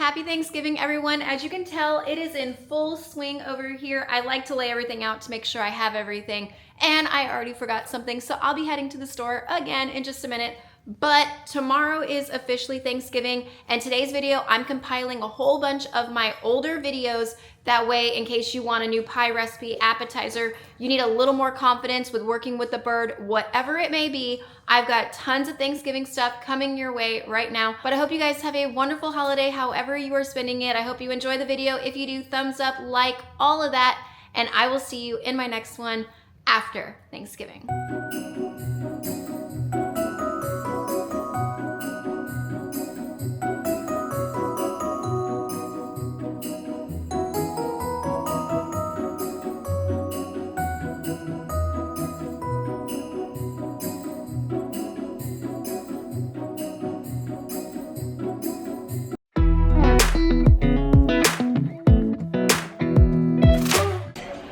Happy Thanksgiving, everyone. As you can tell, it is in full swing over here. I like to lay everything out to make sure I have everything, and I already forgot something, so I'll be heading to the store again in just a minute. But tomorrow is officially Thanksgiving, and today's video, I'm compiling a whole bunch of my older videos. That way, in case you want a new pie recipe, appetizer, you need a little more confidence with working with the bird, whatever it may be. I've got tons of Thanksgiving stuff coming your way right now, but I hope you guys have a wonderful holiday, however you are spending it. I hope you enjoy the video. If you do, thumbs up, like, all of that, and I will see you in my next one after Thanksgiving.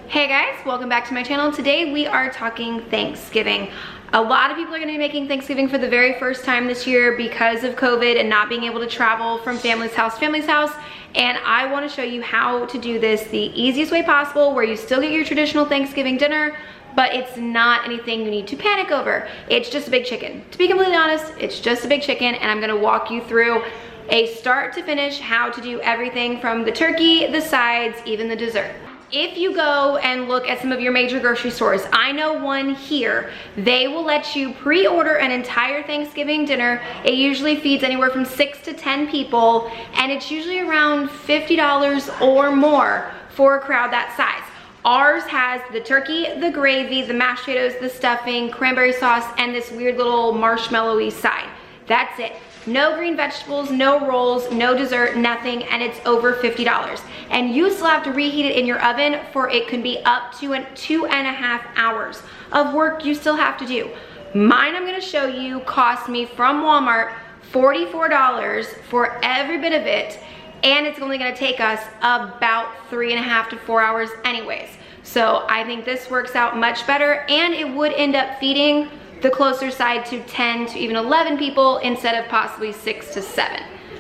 Hey guys, welcome back to my channel. Today we are talking Thanksgiving. A lot of people are gonna be making Thanksgiving for the very first time this year because of COVID and not being able to travel from family's house to family's house. And I wanna show you how to do this the easiest way possible, where you still get your traditional Thanksgiving dinner, but it's not anything you need to panic over. It's just a big chicken. To be completely honest, it's just a big chicken, and I'm gonna walk you through a start to finish how to do everything from the turkey, the sides, even the dessert. If you go and look at some of your major grocery stores, I know one here, they will let you pre-order an entire Thanksgiving dinner. It usually feeds anywhere from 6 to 10 people, and it's usually around $50 or more for a crowd that size. Ours has the turkey, the gravy, the mashed potatoes, the stuffing, cranberry sauce, and this weird little marshmallowy side. That's it. No green vegetables, no rolls, no dessert, nothing, and it's over $50. And you still have to reheat it in your oven for it can be up to 2.5 hours of work you still have to do. Mine, I'm gonna show you, cost me from Walmart $44 for every bit of it, and it's only gonna take us about 3.5 to 4 hours anyways. So I think this works out much better, and it would end up feeding the closer side to 10 to even 11 people instead of possibly 6 to 7.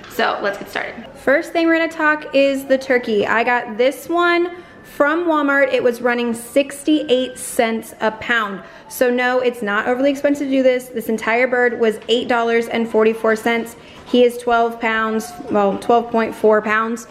So let's get started. First thing we're gonna talk is the turkey. I got this one from Walmart. It was running 68 cents a pound. So no, it's not overly expensive to do this. This entire bird was $8.44. He is 12 pounds, well, 12.4 pounds.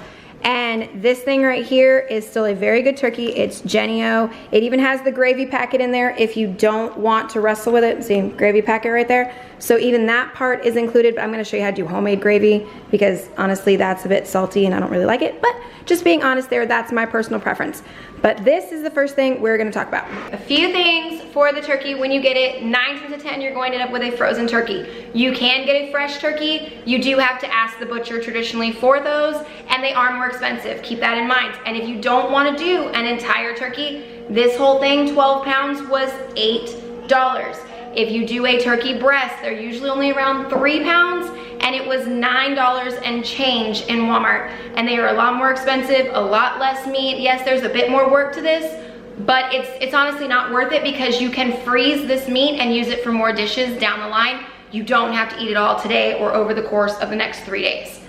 And this thing right here is still a very good turkey. It's Genio. It even has the gravy packet in there if you don't want to wrestle with it. See, gravy packet right there. So even that part is included, but I'm gonna show you how to do homemade gravy because honestly, that's a bit salty and I don't really like it. But just being honest there, that's my personal preference. But this is the first thing we're gonna talk about. A few things for the turkey when you get it. 9 times out of 10, you're going to end up with a frozen turkey. You can get a fresh turkey. You do have to ask the butcher traditionally for those, and they are more expensive. Keep that in mind. And if you don't want to do an entire turkey, this whole thing, 12 pounds, was $8. If you do a turkey breast, they're usually only around 3 pounds, and it was $9 and change in Walmart. And they are a lot more expensive, a lot less meat. Yes, there's a bit more work to this, but it's honestly not worth it because you can freeze this meat and use it for more dishes down the line. You don't have to eat it all today or over the course of the next 3 days.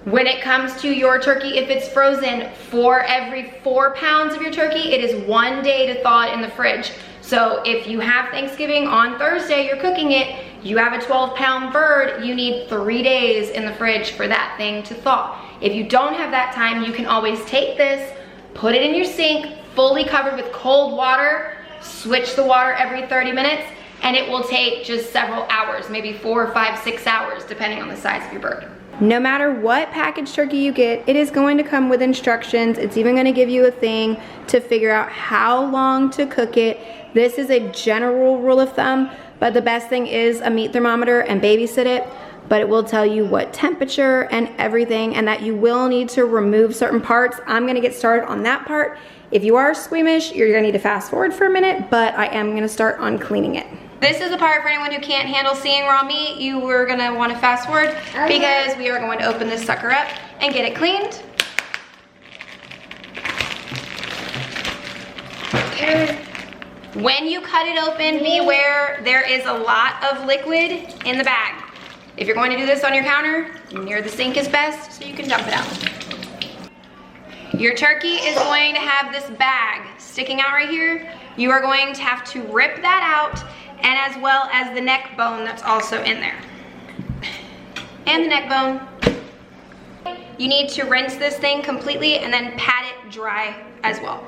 When it comes to your turkey, if it's frozen, for every 4 pounds of your turkey, it is 1 day to thaw it in the fridge. So if you have Thanksgiving on Thursday, you're cooking it, you have a 12-pound bird, you need 3 days in the fridge for that thing to thaw. If you don't have that time, you can always take this, put it in your sink, fully covered with cold water, switch the water every 30 minutes, and it will take just several hours, maybe 4, 5, 6 hours, depending on the size of your bird. No matter what packaged turkey you get, it is going to come with instructions. It's even going to give you a thing to figure out how long to cook it. This is a general rule of thumb, but the best thing is a meat thermometer and babysit it. But it will tell you what temperature and everything, and that you will need to remove certain parts. I'm going to get started on that part. If you are squeamish, you're going to need to fast forward for a minute, but I am going to start on cleaning it. This is the part for anyone who can't handle seeing raw meat. You are gonna wanna fast forward because we are going to open this sucker up and get it cleaned. When you cut it open, beware, there is a lot of liquid in the bag. If you're going to do this on your counter, Near the sink is best, so you can dump it out. Your turkey is going to have this bag sticking out right here. You are going to have to rip that out, and as well as the neck bone that's also in there. And the neck bone. You need to rinse this thing completely and then pat it dry as well.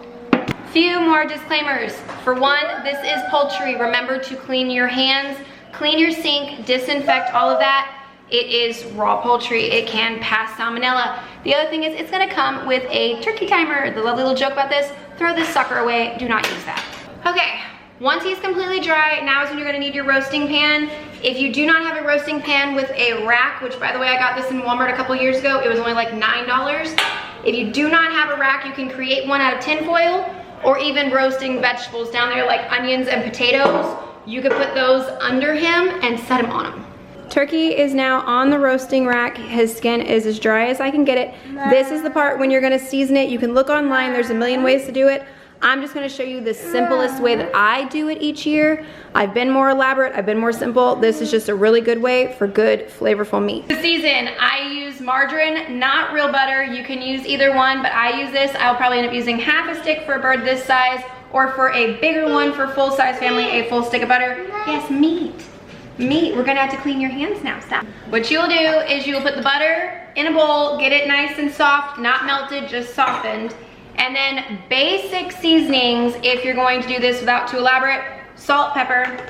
Few more disclaimers. For one, this is poultry. Remember to clean your hands, clean your sink, disinfect all of that. It is raw poultry. It can pass salmonella. The other thing is it's gonna come with a turkey timer. The lovely little joke about this, throw this sucker away. Do not use that. Okay, once he's completely dry, now is when you're gonna need your roasting pan. If you do not have a roasting pan with a rack, which by the way, I got this in Walmart a couple years ago, it was only like $9. If you do not have a rack, you can create one out of tin foil, or even roasting vegetables down there like onions and potatoes. You could put those under him and set him on him. Turkey is now on the roasting rack. His skin is as dry as I can get it. This is the part when you're gonna season it. You can look online, there's a million ways to do it. I'm just gonna show you the simplest way that I do it each year. I've been more elaborate, I've been more simple. This is just a really good way for good, flavorful meat. To season, I use margarine, not real butter. You can use either one, but I use this. I'll probably end up using half a stick for a bird this size, or for a bigger one for full-size family, a full stick of butter. Yes, meat. Meat, we're gonna have to clean your hands now, stop. What you'll do is you'll put the butter in a bowl, get it nice and soft, not melted, just softened. And then basic seasonings, if you're going to do this without too elaborate: salt, pepper,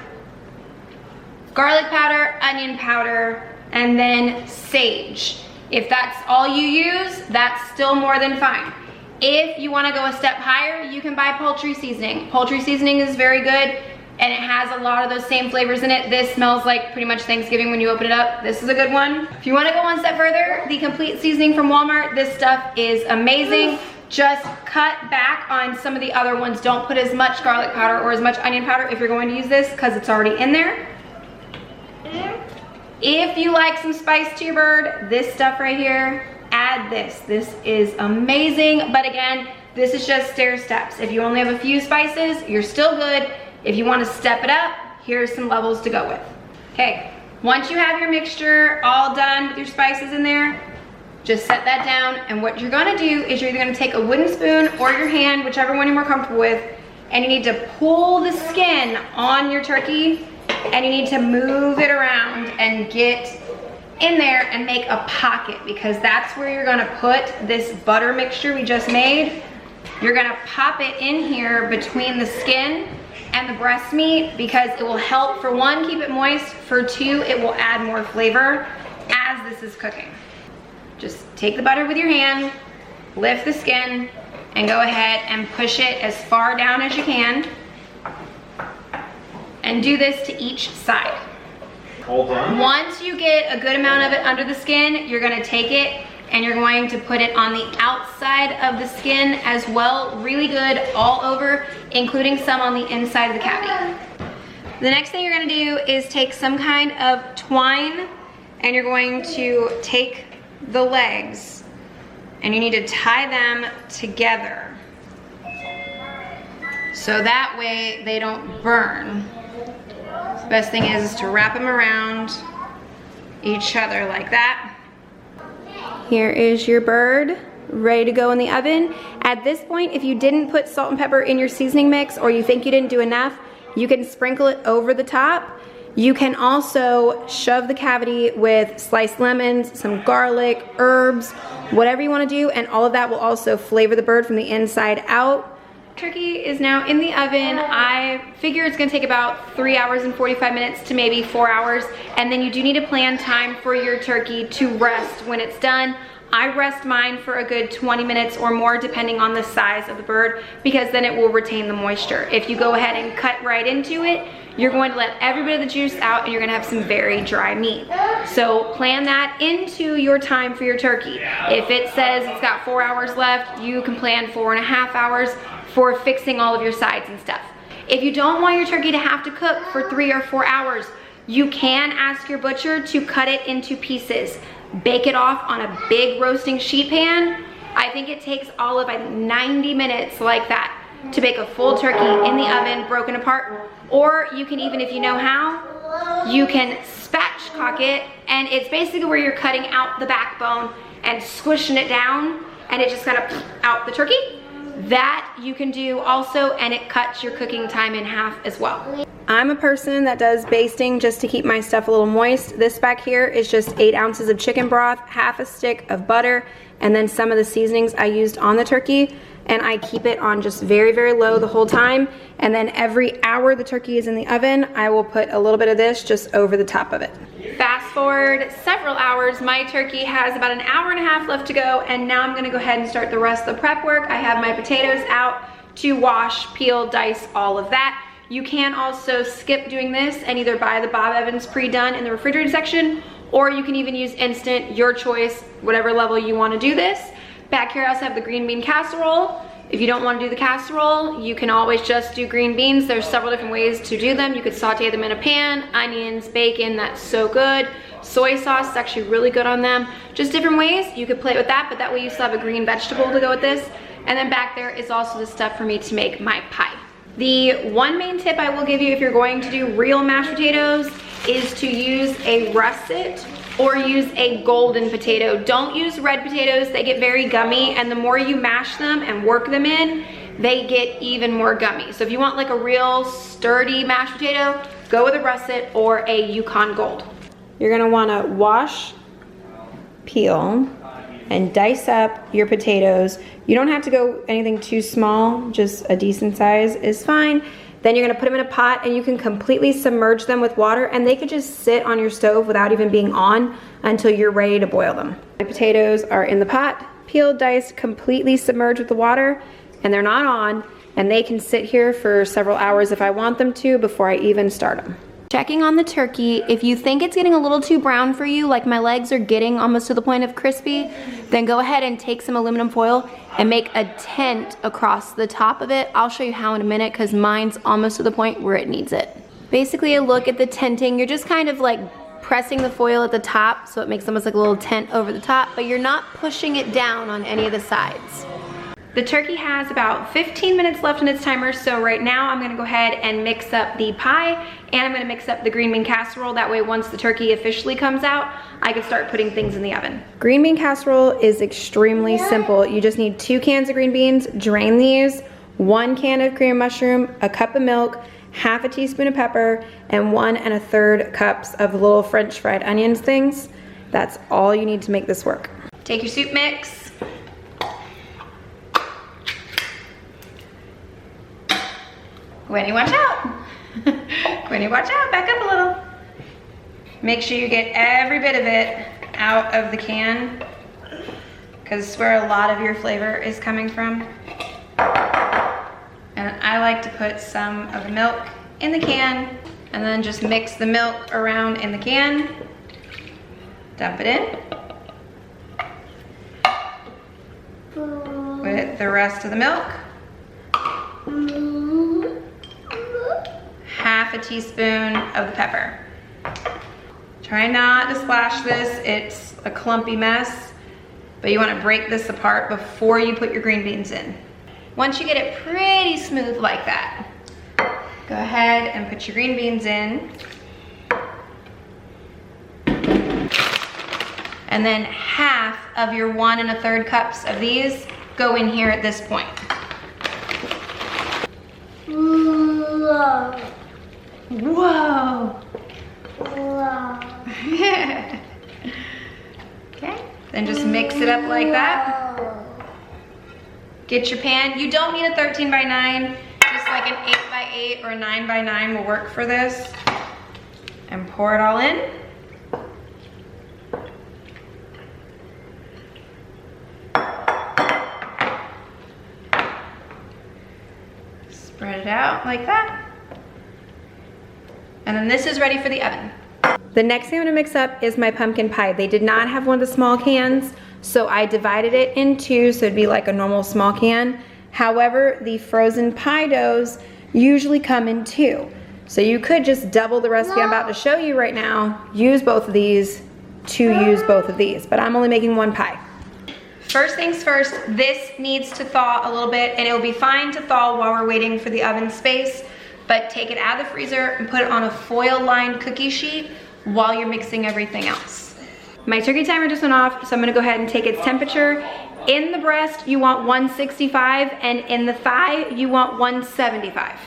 garlic powder, onion powder, and then sage. If that's all you use, that's still more than fine. If you wanna go a step higher, you can buy poultry seasoning. Poultry seasoning is very good, and it has a lot of those same flavors in it. This smells like pretty much Thanksgiving when you open it up. This is a good one. If you wanna go one step further, the complete seasoning from Walmart, this stuff is amazing. Just cut back on some of the other ones. Don't put as much garlic powder or as much onion powder if you're going to use this, because it's already in there. If you like some spice to your bird, this stuff right here, add this. This is amazing, but again, this is just stair steps. If you only have a few spices, you're still good. If you want to step it up, here's some levels to go with. Okay, once you have your mixture all done with your spices in there, just set that down, and what you're gonna do is you're either gonna take a wooden spoon or your hand, whichever one you're more comfortable with, and you need to pull the skin on your turkey, and you need to move it around and get in there and make a pocket, because that's where you're gonna put this butter mixture we just made. You're gonna pop it in here between the skin and the breast meat, because it will help, for one, keep it moist, for two, it will add more flavor as this is cooking. Just take the butter with your hand, lift the skin, and go ahead and push it as far down as you can. And do this to each side. All done? Once you get a good amount of it under the skin, you're gonna take it and you're going to put it on the outside of the skin as well, really good all over, including some on the inside of the cavity. The next thing you're gonna do is take some kind of twine, and you're going to take the legs and you need to tie them together so that way they don't burn. The best thing is to wrap them around each other like that. Here is your bird ready to go in the oven. At this point, if you didn't put salt and pepper in your seasoning mix, or you think you didn't do enough, you can sprinkle it over the top. You can also shove the cavity with sliced lemons, some garlic, herbs, whatever you want to do, and all of that will also flavor the bird from the inside out. Turkey is now in the oven. I figure it's gonna take about 3 hours and 45 minutes to maybe 4 hours, and then you do need to plan time for your turkey to rest when it's done. I rest mine for a good 20 minutes or more, depending on the size of the bird, because then it will retain the moisture. If you go ahead and cut right into it, you're going to let every bit of the juice out and you're gonna have some very dry meat. So plan that into your time for your turkey. If it says it's got 4 hours left, you can plan 4.5 hours for fixing all of your sides and stuff. If you don't want your turkey to have to cook for 3 or 4 hours, you can ask your butcher to cut it into pieces. Bake it off on a big roasting sheet pan. I think it takes all of 90 minutes like that to bake a full turkey in the oven, broken apart. Or you can, even if you know how, You can spatchcock it, and it's basically where you're cutting out the backbone and squishing it down, and it just kind of out the turkey. That you can do also, and it cuts your cooking time in half as well. I'm a person that does basting just to keep my stuff a little moist. This back here is just 8 ounces of chicken broth, half a stick of butter, and then some of the seasonings I used on the turkey. And I keep it on just very, very low the whole time. And then every hour the turkey is in the oven, I will put a little bit of this just over the top of it. Fast forward several hours, my turkey has about an hour and a half left to go, and now I'm gonna go ahead and start the rest of the prep work. I have my potatoes out to wash, peel, dice, all of that. You can also skip doing this and either buy the Bob Evans pre-done in the refrigerated section, or you can even use instant, your choice, whatever level you wanna do this. Back here I also have the green bean casserole. If you don't want to do the casserole, you can always just do green beans. There's several different ways to do them. You could saute them in a pan, onions, bacon, that's so good. Soy sauce is actually really good on them. Just different ways. You could play with that, but that way you still have a green vegetable to go with this. And then back there is also the stuff for me to make my pie. The one main tip I will give you if you're going to do real mashed potatoes is to use a russet or use a golden potato. Don't use red potatoes, they get very gummy, and the more you mash them and work them in, they get even more gummy. So if you want like a real sturdy mashed potato, go with a russet or a Yukon Gold. You're gonna wanna wash, peel, and dice up your potatoes. You don't have to go anything too small, just a decent size is fine. Then you're gonna put them in a pot, and you can completely submerge them with water, and they could just sit on your stove without even being on until you're ready to boil them. My potatoes are in the pot, peeled, diced, completely submerged with the water, and they're not on, and they can sit here for several hours if I want them to before I even start them. Checking on the turkey, if you think it's getting a little too brown for you, like my legs are getting almost to the point of crispy, then go ahead and take some aluminum foil and make a tent across the top of it. I'll show you how in a minute, because mine's almost to the point where it needs it. Basically, a look at the tenting, you're just kind of like pressing the foil at the top so it makes almost like a little tent over the top, but you're not pushing it down on any of the sides. The turkey has about 15 minutes left on its timer, so right now I'm gonna go ahead and mix up the pie, and I'm gonna mix up the green bean casserole. That way once the turkey officially comes out, I can start putting things in the oven. Green bean casserole is extremely simple. You just need 2 cans of green beans, drain these, 1 can of cream of mushroom, a cup of milk, half a teaspoon of pepper, and 1 1/3 cups of the little French fried onions things. That's all you need to make this work. Take your soup mix. Gwenny, watch out. Gwenny, watch out, back up a little. Make sure you get every bit of it out of the can, because it's where a lot of your flavor is coming from. And I like to put some of the milk in the can, and then just mix the milk around in the can. Dump it in with the rest of the milk. Half a teaspoon of the pepper. Try not to splash this, it's a clumpy mess, but you wanna break this apart before you put your green beans in. Once you get it pretty smooth like that, go ahead and put your green beans in. And then half of your 1 1/3 cups of these go in here at this point. Whoa. Whoa. Whoa. Okay, then just mix it up like that. Get your pan. You don't need a 13 by 9, just like an 8 by 8 or a 9 by 9 will work for this. And pour it all in. Spread it out like that. And then this is ready for the oven. The next thing I'm gonna mix up is my pumpkin pie. They did not have one of the small cans, so I divided it in 2, so it'd be like a normal small can. However, the frozen pie doughs usually come in 2. So you could just double the recipe I'm about to show you right now, use both of these to use both of these, but I'm only making 1 pie. First things first, this needs to thaw a little bit, and it will be fine to thaw while we're waiting for the oven space. but take it out of the freezer and put it on a foil-lined cookie sheet while you're mixing everything else. My turkey timer just went off, so I'm gonna go ahead and take its temperature. In the breast, you want 165, and in the thigh, you want 175.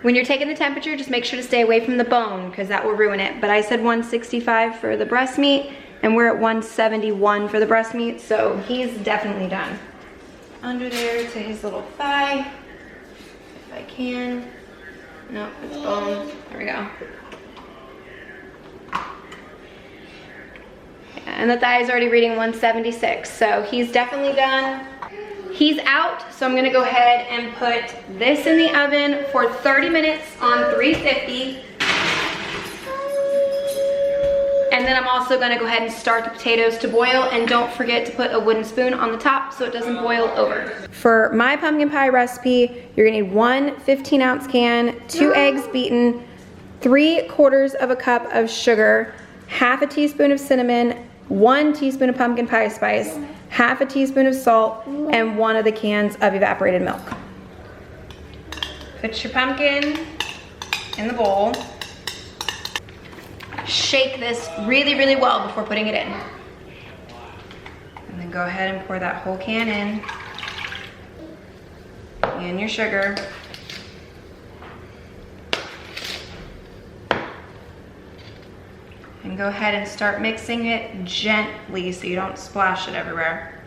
When you're taking the temperature, just make sure to stay away from the bone because that will ruin it. But I said 165 for the breast meat, and we're at 171 for the breast meat, so he's definitely done. Under there to his little thigh, if I can. No, it's bone. There we go. Yeah, and the thigh is already reading 176, so he's definitely done. He's out, so I'm gonna go ahead and put this in the oven for 30 minutes on 350. And then I'm also gonna go ahead and start the potatoes to boil, and don't forget to put a wooden spoon on the top so it doesn't boil over. For my pumpkin pie recipe, you're gonna need one 15-ounce can, 2 eggs beaten, 3/4 of a cup of sugar, half a teaspoon of cinnamon, 1 teaspoon of pumpkin pie spice, half a teaspoon of salt, and 1 of the cans of evaporated milk. Put your pumpkin in the bowl. Shake this really, really well before putting it in. And then go ahead and pour that whole can in. And your sugar. And go ahead and start mixing it gently so you don't splash it everywhere.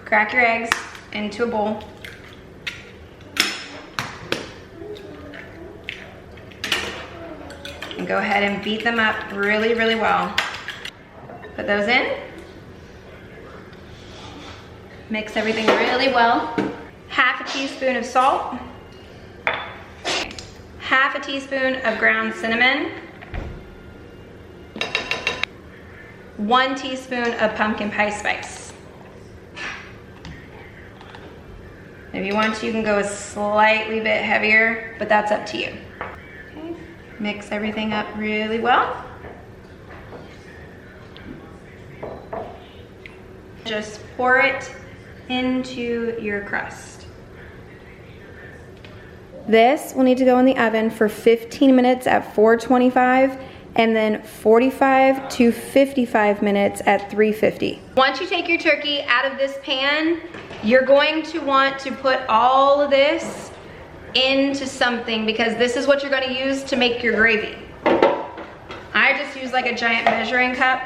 Crack your eggs into a bowl. And go ahead and beat them up really, really well. Put those in. Mix everything really well. Half a teaspoon of salt. Half a teaspoon of ground cinnamon. 1 teaspoon of pumpkin pie spice. If you want to, you can go a slightly bit heavier, but that's up to you. Okay. Mix everything up really well. Just pour it into your crust. This will need to go in the oven for 15 minutes at 425 and then 45 to 55 minutes at 350. Once you take your turkey out of this pan, you're going to want to put all of this into something because this is what you're going to use to make your gravy. I just use like a giant measuring cup.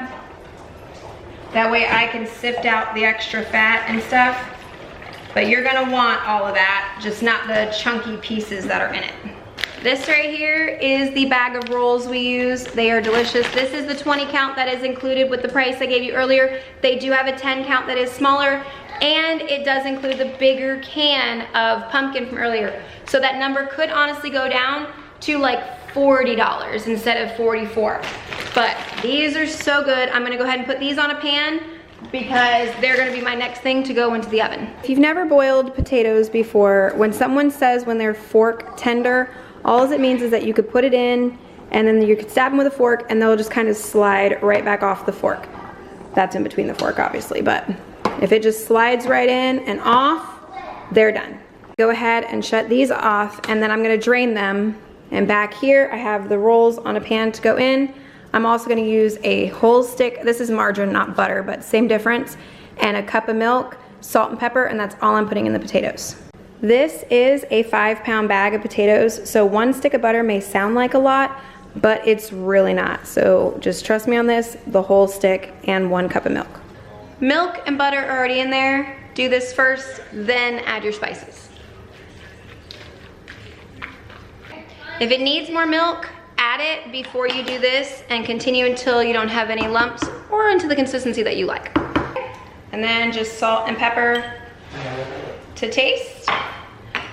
That way I can sift out the extra fat and stuff. But you're gonna want all of that, just not the chunky pieces that are in it. This right here is the bag of rolls we use. They are delicious. This is the 20 count that is included with the price I gave you earlier. They do have a 10 count that is smaller, and it does include the bigger can of pumpkin from earlier. So that number could honestly go down to like $40 instead of $44. But these are so good. I'm gonna go ahead and put these on a pan because they're gonna be my next thing to go into the oven. If you've never boiled potatoes before, when someone says when they're fork tender, all it means is that you could put it in and then you could stab them with a fork and they'll just kind of slide right back off the fork. That's in between the fork obviously, but if it just slides right in and off, they're done. Go ahead and shut these off, and then I'm gonna drain them. And back here, I have the rolls on a pan to go in. I'm also gonna use a whole stick, this is margarine, not butter, but same difference, and a cup of milk, salt and pepper, and that's all I'm putting in the potatoes. This is a 5-pound bag of potatoes, so 1 stick of butter may sound like a lot, but it's really not. So just trust me on this, the whole stick and 1 cup of milk. Milk and butter are already in there. Do this first, then add your spices. If it needs more milk, add it before you do this and continue until you don't have any lumps or until the consistency that you like. And then just salt and pepper to taste.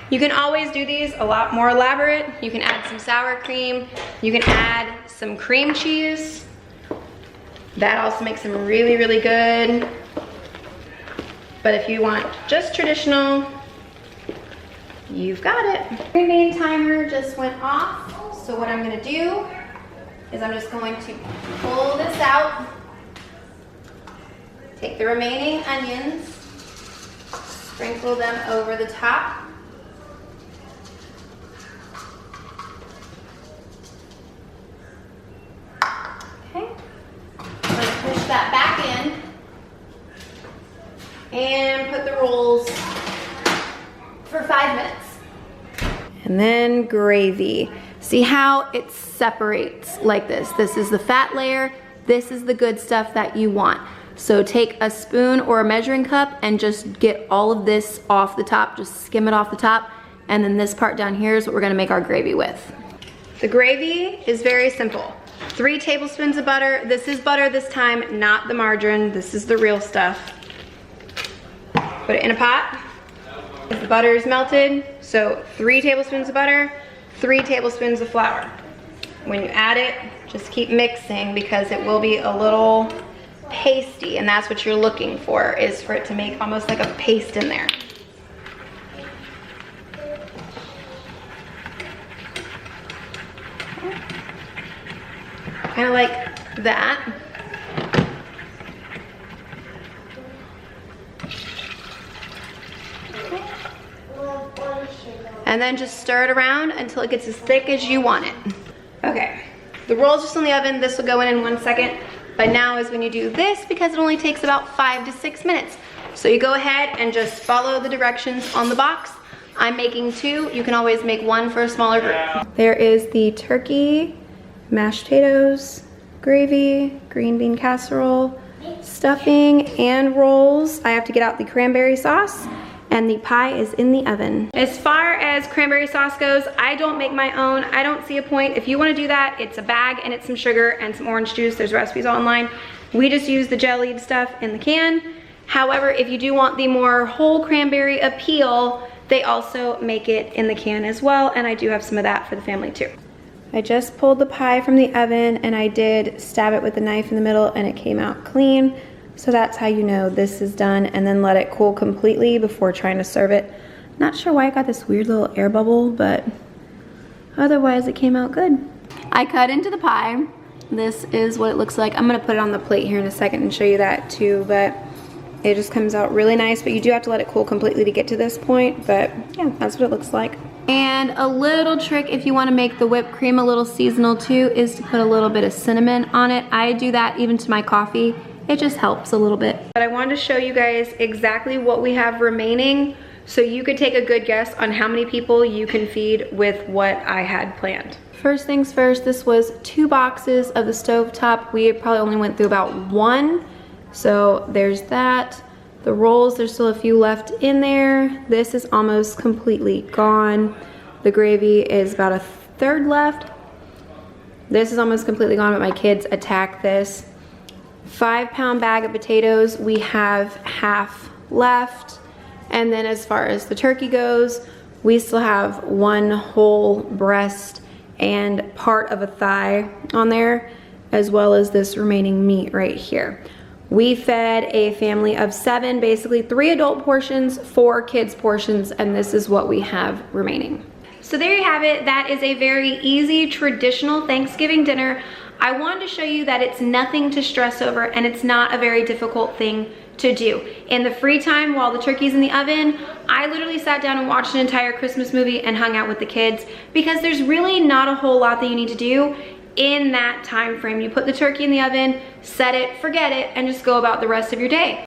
You can always do these a lot more elaborate. You can add some sour cream. You can add some cream cheese. That also makes them really, really good. But if you want just traditional, you've got it. The main timer just went off. So what I'm gonna do is I'm just going to pull this out, take the remaining onions, Sprinkle them over the top. Okay. Let's push that back in. And put the rolls for 5 minutes. And then gravy. See how it separates like this? This is the fat layer. This is the good stuff that you want. So take a spoon or a measuring cup and just get all of this off the top. Just skim it off the top. And then this part down here is what we're gonna make our gravy with. The gravy is very simple. 3 tablespoons of butter. This is butter this time, not the margarine. This is the real stuff. Put it in a pot. If the butter is melted, so 3 tablespoons of butter, 3 tablespoons of flour. When you add it, just keep mixing because it will be a little pasty, and that's what you're looking for, is for it to make almost like a paste in there. Kind of like that. And then just stir it around until it gets as thick as you want it. Okay, the roll's just in the oven. This will go in 1 second. But now is when you do this because it only takes about 5 to 6 minutes. So you go ahead and just follow the directions on the box. I'm making 2. You can always make 1 for a smaller group. There is the turkey, mashed potatoes, gravy, green bean casserole, stuffing, and rolls. I have to get out the cranberry sauce. And the pie is in the oven. As far as cranberry sauce goes, I don't make my own. I don't see a point. If you want to do that, it's a bag and it's some sugar and some orange juice. There's recipes online. We just use the jellied stuff in the can. However, if you do want the more whole cranberry appeal, they also make it in the can as well, and I do have some of that for the family too. I just pulled the pie from the oven and I did stab it with a knife in the middle and it came out clean. So that's how you know this is done, and then let it cool completely before trying to serve it. Not sure why I got this weird little air bubble, but otherwise it came out good. I cut into the pie. This is what it looks like. I'm gonna put it on the plate here in a second and show you that too, but it just comes out really nice, but you do have to let it cool completely to get to this point, but yeah, that's what it looks like. And a little trick if you wanna make the whipped cream a little seasonal too is to put a little bit of cinnamon on it. I do that even to my coffee. It just helps a little bit. But I wanted to show you guys exactly what we have remaining so you could take a good guess on how many people you can feed with what I had planned. First things first, this was 2 boxes of the stovetop. We probably only went through about 1. So there's that. The rolls, there's still a few left in there. This is almost completely gone. The gravy is about 1/3 left. This is almost completely gone, but my kids attack this. 5-pound bag of potatoes, we have half left. And then as far as the turkey goes, we still have 1 whole breast and part of a thigh on there, as well as this remaining meat right here. We fed a family of 7, basically 3 adult portions, 4 kids portions, and this is what we have remaining. So there you have it. That is a very easy, traditional Thanksgiving dinner. I wanted to show you that it's nothing to stress over and it's not a very difficult thing to do. In the free time while the turkey's in the oven, I literally sat down and watched an entire Christmas movie and hung out with the kids because there's really not a whole lot that you need to do in that time frame. You put the turkey in the oven, set it, forget it, and just go about the rest of your day.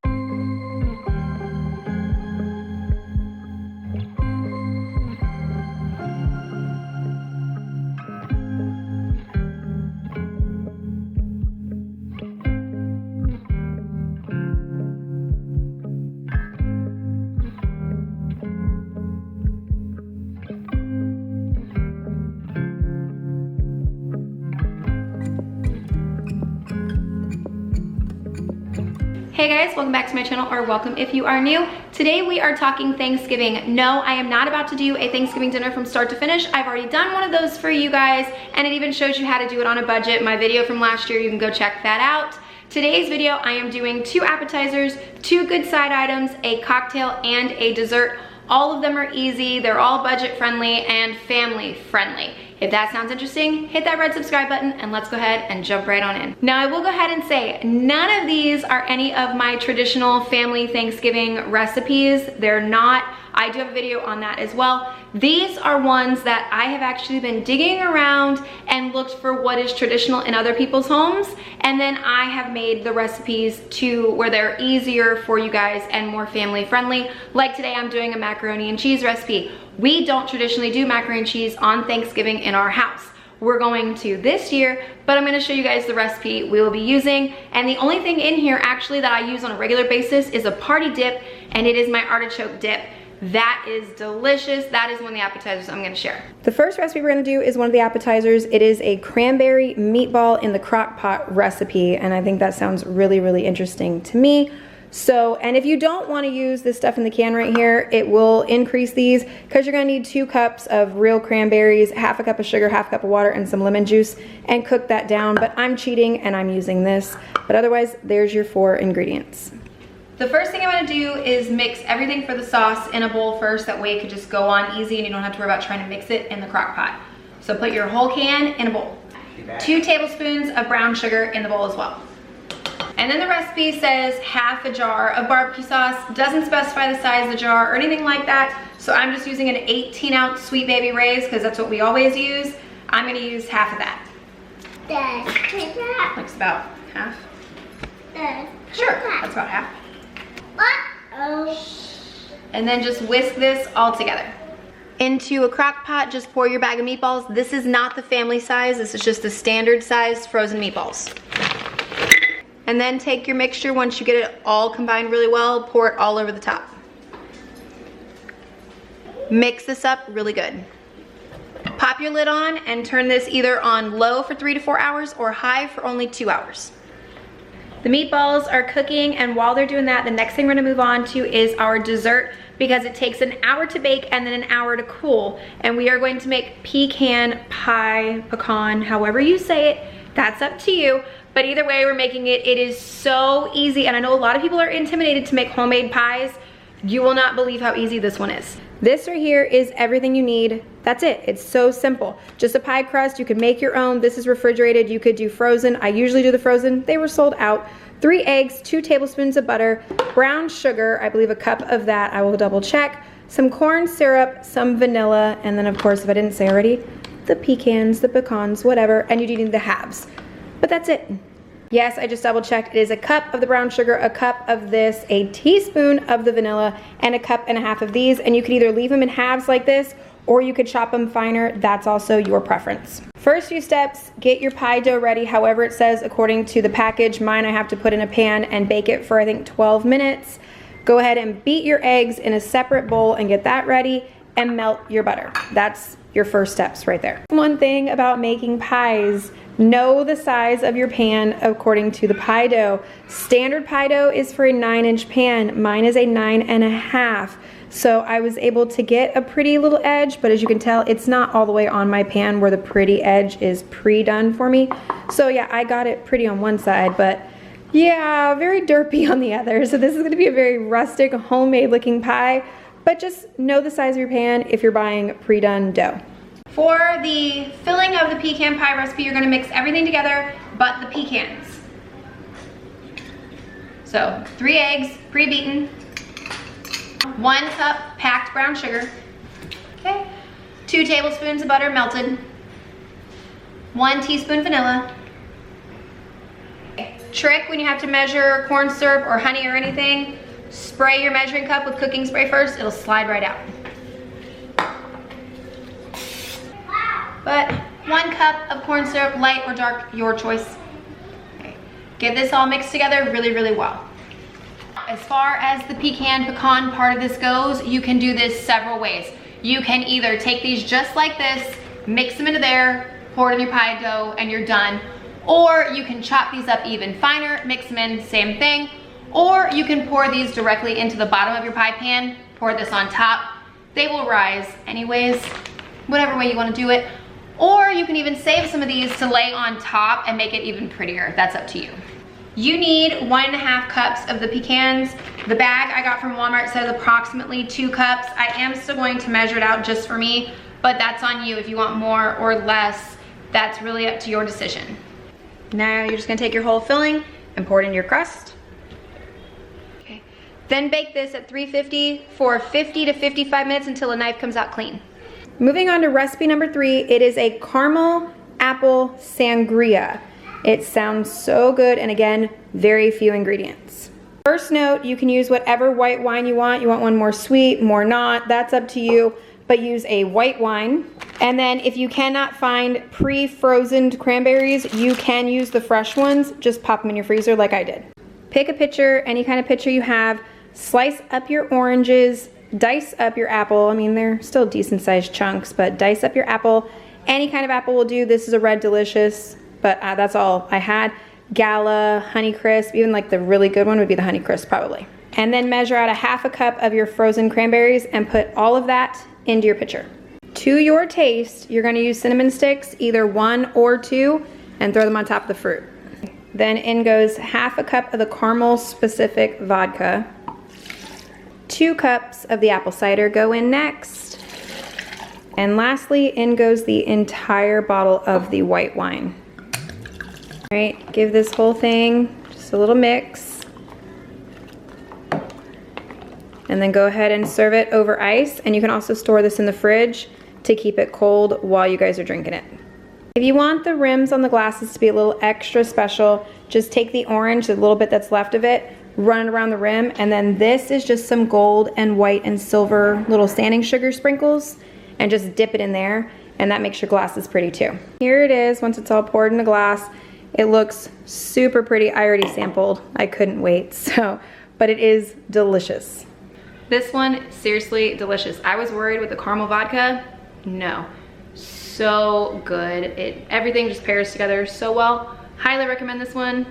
Hey guys, welcome back to my channel, or welcome if you are new. Today we are talking Thanksgiving. No, I am not about to do a Thanksgiving dinner from start to finish. I've already done one of those for you guys, and it even shows you how to do it on a budget. My video from last year, you can go check that out. Today's video, I am doing 2 appetizers, 2 good side items, a cocktail, and a dessert. All of them are easy, they're all budget friendly and family friendly. If that sounds interesting, hit that red subscribe button and let's go ahead and jump right on in. Now I will go ahead and say, none of these are any of my traditional family Thanksgiving recipes. They're not. I do have a video on that as well. These are ones that I have actually been digging around and looked for what is traditional in other people's homes. And then I have made the recipes to where they're easier for you guys and more family friendly. Like today, I'm doing a macaroni and cheese recipe. We don't traditionally do macaroni and cheese on Thanksgiving in our house. We're going to this year, but I'm gonna show you guys the recipe we will be using. And the only thing in here actually that I use on a regular basis is a party dip, and it is my artichoke dip. That is delicious. That is one of the appetizers I'm gonna share. The first recipe we're gonna do is one of the appetizers. It is a cranberry meatball in the crock pot recipe, and I think that sounds really, really interesting to me. So, and if you don't wanna use this stuff in the can right here, it will increase these because you're gonna need 2 cups of real cranberries, half a cup of sugar, half a cup of water, and some lemon juice, and cook that down. But I'm cheating and I'm using this. But otherwise, there's your 4 ingredients. The first thing I'm gonna do is mix everything for the sauce in a bowl first. That way it could just go on easy and you don't have to worry about trying to mix it in the crock pot. So put your whole can in a bowl. 2 tablespoons of brown sugar in the bowl as well. And then the recipe says half a jar of barbecue sauce. Doesn't specify the size of the jar or anything like that. So I'm just using an 18-ounce Sweet Baby Ray's because that's what we always use. I'm gonna use half of that. Looks about half. Sure, that's about half. And then just whisk this all together. Into a crock pot, just pour your bag of meatballs. This is not the family size, this is just the standard size frozen meatballs. And then take your mixture, once you get it all combined really well, pour it all over the top. Mix this up really good. Pop your lid on and turn this either on low for 3 to 4 hours or high for only 2 hours. The meatballs are cooking, and while they're doing that, the next thing we're gonna move on to is our dessert, because it takes an hour to bake and then an hour to cool. And we are going to make pecan pie, pecan, however you say it, that's up to you. But either way we're making it, it is so easy. And I know a lot of people are intimidated to make homemade pies. You will not believe how easy this one is. This right here is everything you need. That's it, it's so simple. Just a pie crust, you can make your own. This is refrigerated, you could do frozen. I usually do the frozen, they were sold out. 3 eggs, 2 tablespoons of butter, brown sugar, I believe a cup of that, I will double check. Some corn syrup, some vanilla, and then of course, if I didn't say already, the pecans, the pecans, whatever, and you need the halves. But that's it. Yes, I just double checked. It is a cup of the brown sugar, a cup of this, a teaspoon of the vanilla, and a cup and a half of these. And you could either leave them in halves like this, or you could chop them finer. That's also your preference. First few steps, get your pie dough ready, however it says according to the package. Mine I have to put in a pan and bake it for I think 12 minutes. Go ahead and beat your eggs in a separate bowl and get that ready, and melt your butter. That's your first steps right there. One thing about making pies, know the size of your pan according to the pie dough. Standard pie dough is for a 9-inch pan. Mine is a 9.5. So I was able to get a pretty little edge, but as you can tell, it's not all the way on my pan where the pretty edge is pre-done for me. So yeah, I got it pretty on one side, but yeah, very derpy on the other. So this is gonna be a very rustic, homemade looking pie, but just know the size of your pan if you're buying pre-done dough. For the filling of the pecan pie recipe, you're gonna mix everything together but the pecans. So 3 eggs, pre-beaten, 1 cup packed brown sugar, okay, 2 tablespoons of butter melted, 1 teaspoon vanilla. Trick when you have to measure corn syrup or honey or anything, spray your measuring cup with cooking spray first, it'll slide right out. But 1 cup of corn syrup, light or dark, your choice. Okay. Get this all mixed together really, really well. As far as the pecan part of this goes, you can do this several ways. You can either take these just like this, mix them into there, pour it in your pie dough, and you're done. Or you can chop these up even finer, mix them in, same thing. Or you can pour these directly into the bottom of your pie pan, pour this on top. They will rise anyways, whatever way you want to do it. Or you can even save some of these to lay on top and make it even prettier. That's up to you. You need 1.5 cups of the pecans. The bag I got from Walmart says approximately 2 cups. I am still going to measure it out just for me. but that's on you. If you want more or less, that's really up to your decision. Now you're just gonna take your whole filling and pour it into your crust. Okay. Then bake this at 350 for 50 to 55 minutes until the knife comes out clean. Moving on to recipe number 3, it is a caramel apple sangria. It sounds so good, and again, very few ingredients. First note, you can use whatever white wine you want. You want one more sweet, more not, that's up to you, but use a white wine. And then if you cannot find pre-frozen cranberries, you can use the fresh ones. Just pop them in your freezer like I did. Pick a pitcher, any kind of pitcher you have, slice up your oranges, dice up your apple. I mean, they're still decent sized chunks, but dice up your apple. Any kind of apple will do. This is a Red Delicious, but that's all I had. Gala, Honeycrisp, even like the really good one would be the Honeycrisp probably. And then measure out a half a cup of your frozen cranberries and put all of that into your pitcher. To your taste, you're gonna use cinnamon sticks, either 1 or 2, and throw them on top of the fruit. Then in goes half a cup of the caramel specific vodka. 2 cups of the apple cider go in next. And lastly, in goes the entire bottle of the white wine. All right, give this whole thing just a little mix. And then go ahead and serve it over ice. And you can also store this in the fridge to keep it cold while you guys are drinking it. If you want the rims on the glasses to be a little extra special, just take the orange, the little bit that's left of it, run it around the rim, and then this is just some gold and white and silver little sanding sugar sprinkles, and just dip it in there, and that makes your glasses pretty too. Here it is once it's all poured in a glass. It looks super pretty. I already sampled. I couldn't wait, but it is delicious. This one, seriously delicious. I was worried with the caramel vodka. No, so good. Everything just pairs together so well. Highly recommend this one.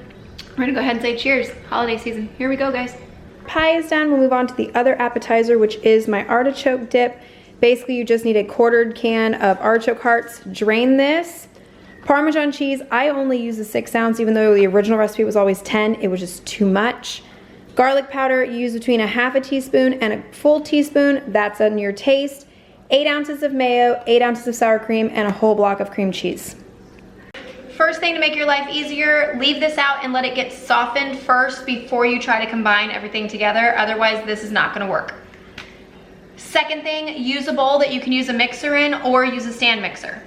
We're gonna go ahead and say cheers. Holiday season. Here we go, guys. Pie is done. We'll move on to the other appetizer, which is my artichoke dip. Basically, you just need a quartered can of artichoke hearts. Drain this. Parmesan cheese, I only use a 6 ounce, even though the original recipe was always 10. It was just too much. Garlic powder, you use between a half a teaspoon and a full teaspoon. That's on your taste. 8 ounces of mayo, 8 ounces of sour cream, and a whole block of cream cheese. First thing to make your life easier, leave this out and let it get softened first before you try to combine everything together. Otherwise, this is not gonna work. Second thing, use a bowl that you can use a mixer in or use a stand mixer.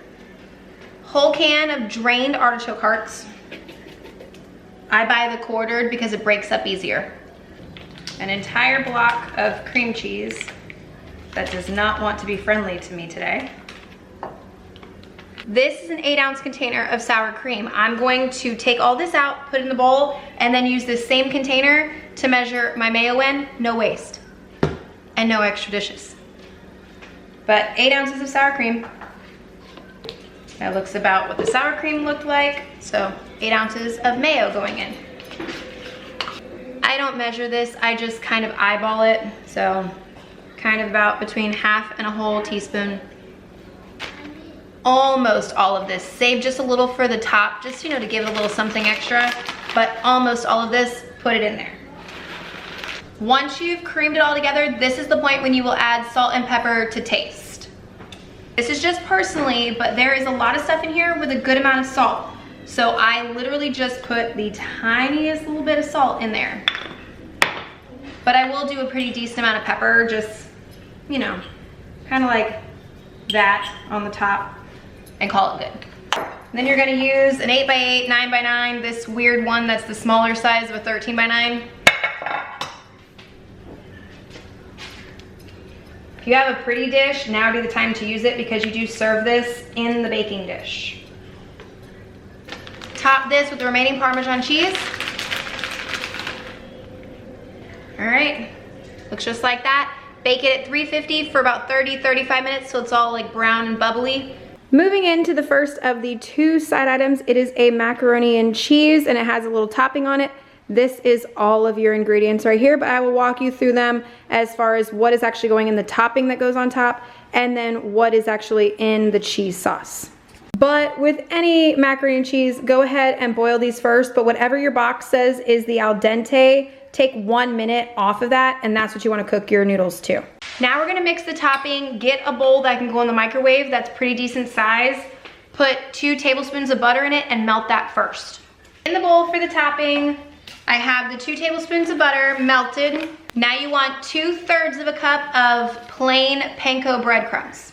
Whole can of drained artichoke hearts. I buy the quartered because it breaks up easier. An entire block of cream cheese that does not want to be friendly to me today. This is an 8 ounce container of sour cream. I'm going to take all this out, put it in the bowl, and then use this same container to measure my mayo in. No waste and no extra dishes. But 8 ounces of sour cream. That looks about what the sour cream looked like. So 8 ounces of mayo going in. I don't measure this, I just kind of eyeball it. So kind of about between half and a whole teaspoon. Almost all of this. Save just a little for the top, just, you know, to give it a little something extra, but almost all of this, put it in there. Once you've creamed it all together, this is the point when you will add salt and pepper to taste. This is just personally, but there is a lot of stuff in here with a good amount of salt. So I literally just put the tiniest little bit of salt in there. But I will do a pretty decent amount of pepper, just, you know, kind of like that on the top, and call it good. Then you're gonna use an 8x8, 9x9, this weird one that's the smaller size of a 13x9. If you have a pretty dish, now would be the time to use it because you do serve this in the baking dish. Top this with the remaining Parmesan cheese. All right, looks just like that. Bake it at 350 for about 30-35 minutes so it's all like brown and bubbly. Moving into the first of the 2 side items, it is a macaroni and cheese, and it has a little topping on it. This is all of your ingredients right here, but I will walk you through them as far as what is actually going in the topping that goes on top, and then what is actually in the cheese sauce. But with any macaroni and cheese, go ahead and boil these first, but whatever your box says is the al dente, take 1 minute off of that, and that's what you want to cook your noodles to. Now we're gonna mix the topping. Get a bowl that can go in the microwave that's pretty decent size. Put 2 tablespoons of butter in it and melt that first. In the bowl for the topping, I have the 2 tablespoons of butter melted. Now you want 2/3 of a cup of plain panko breadcrumbs.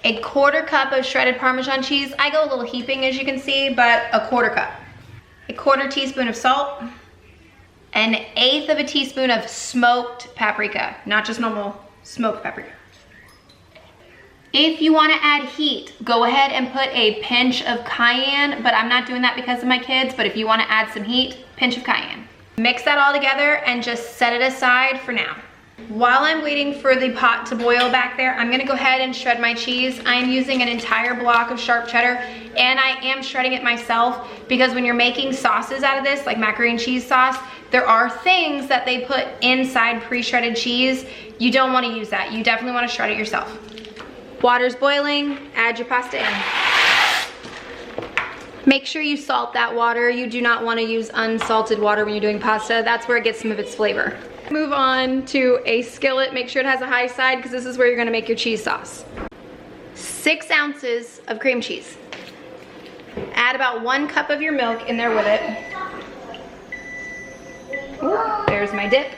A 1/4 cup of shredded Parmesan cheese. I go a little heaping as you can see, but a 1/4 cup. A 1/4 teaspoon of salt. An 1/8 of a teaspoon of smoked paprika, not just normal smoked paprika. If you want to add heat, go ahead and put a pinch of cayenne, but I'm not doing that because of my kids, but if you want to add some heat, pinch of cayenne. Mix that all together and just set it aside for now. While I'm waiting for the pot to boil back there, I'm gonna go ahead and shred my cheese. I am using an entire block of sharp cheddar, and I am shredding it myself because when you're making sauces out of this, like macaroni and cheese sauce, there are things that they put inside pre-shredded cheese. You don't wanna use that. You definitely wanna shred it yourself. Water's boiling, add your pasta in. Make sure you salt that water. You do not wanna use unsalted water when you're doing pasta. That's where it gets some of its flavor. Move on to a skillet. Make sure it has a high side because this is where you're gonna make your cheese sauce. 6 ounces of cream cheese. Add about 1 cup of your milk in there with it. Ooh, there's my dip.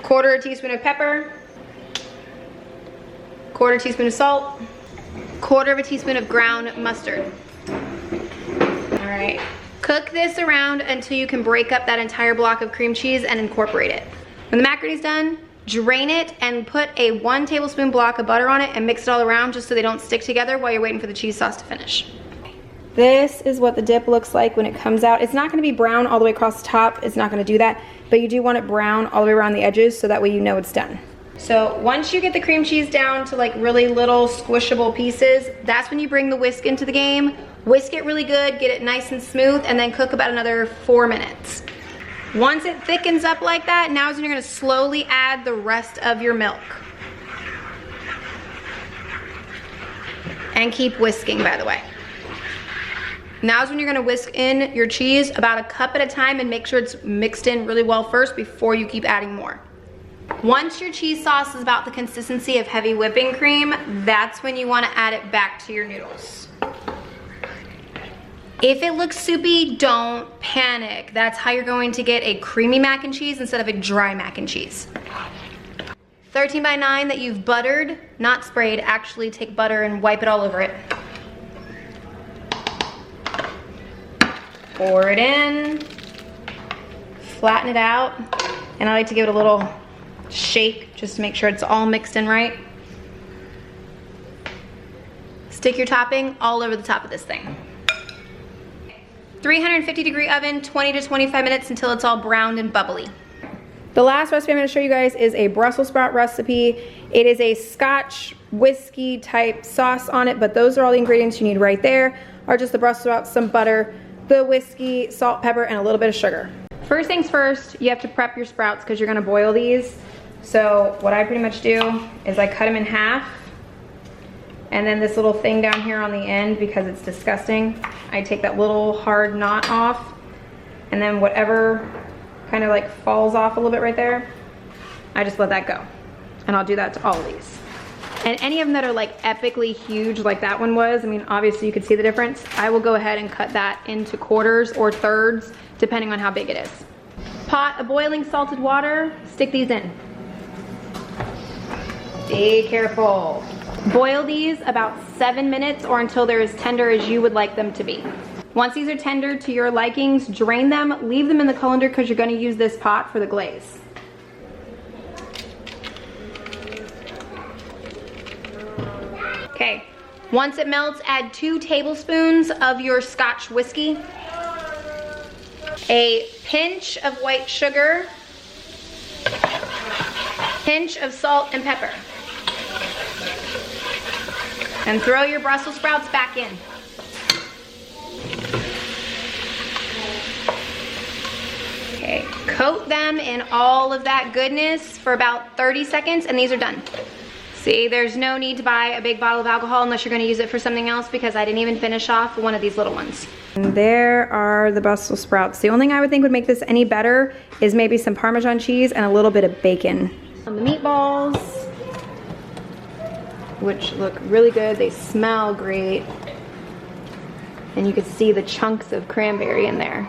1/4 teaspoon of pepper. 1/4 teaspoon of salt. 1/4 teaspoon of ground mustard. All right. Cook this around until you can break up that entire block of cream cheese and incorporate it. When the macaroni's done, drain it and put a 1 tablespoon block of butter on it and mix it all around just so they don't stick together while you're waiting for the cheese sauce to finish. This is what the dip looks like when it comes out. It's not gonna be brown all the way across the top. It's not gonna do that, but you do want it brown all the way around the edges so that way you know it's done. So once you get the cream cheese down to like really little squishable pieces, that's when you bring the whisk into the game. Whisk it really good, get it nice and smooth, and then cook about another 4 minutes. Once it thickens up like that, now is when you're gonna slowly add the rest of your milk. And keep whisking, by the way. Now is when you're gonna whisk in your cheese about a cup at a time and make sure it's mixed in really well first before you keep adding more. Once your cheese sauce is about the consistency of heavy whipping cream, that's when you wanna add it back to your noodles. If it looks soupy, don't panic. That's how you're going to get a creamy mac and cheese instead of a dry mac and cheese. 13 by 9 that you've buttered, not sprayed, actually take butter and wipe it all over it. Pour it in, flatten it out, and I like to give it a little shake just to make sure it's all mixed in right. Stick your topping all over the top of this thing. 350-degree oven, 20 to 25 minutes until it's all browned and bubbly. The last recipe I'm going to show you guys is a Brussels sprout recipe. It is a Scotch whiskey type sauce on it, but those are all the ingredients you need right there, are just the Brussels sprouts, some butter, the whiskey, salt, pepper, and a little bit of sugar. First things first, you have to prep your sprouts because you're going to boil these. So what I pretty much do is I cut them in half. And then this little thing down here on the end, because it's disgusting, I take that little hard knot off, and then whatever kind of like falls off a little bit right there, I just let that go. And I'll do that to all of these. And any of them that are like epically huge like that one was, I mean, obviously you could see the difference. I will go ahead and cut that into 1/4s or 1/3, depending on how big it is. Pot of boiling salted water, stick these in. Be careful. Boil these about 7 minutes or until they're as tender as you would like them to be. Once these are tender to your likings, drain them, leave them in the colander because you're going to use this pot for the glaze. Okay, once it melts, add 2 tablespoons of your Scotch whiskey, a pinch of white sugar, pinch of salt and pepper. And throw your Brussels sprouts back in. Okay, coat them in all of that goodness for about 30 seconds and these are done. See, there's no need to buy a big bottle of alcohol unless you're gonna use it for something else, because I didn't even finish off one of these little ones. And there are the Brussels sprouts. The only thing I would think would make this any better is maybe some Parmesan cheese and a little bit of bacon. On the meatballs, which look really good. They smell great. And you can see the chunks of cranberry in there.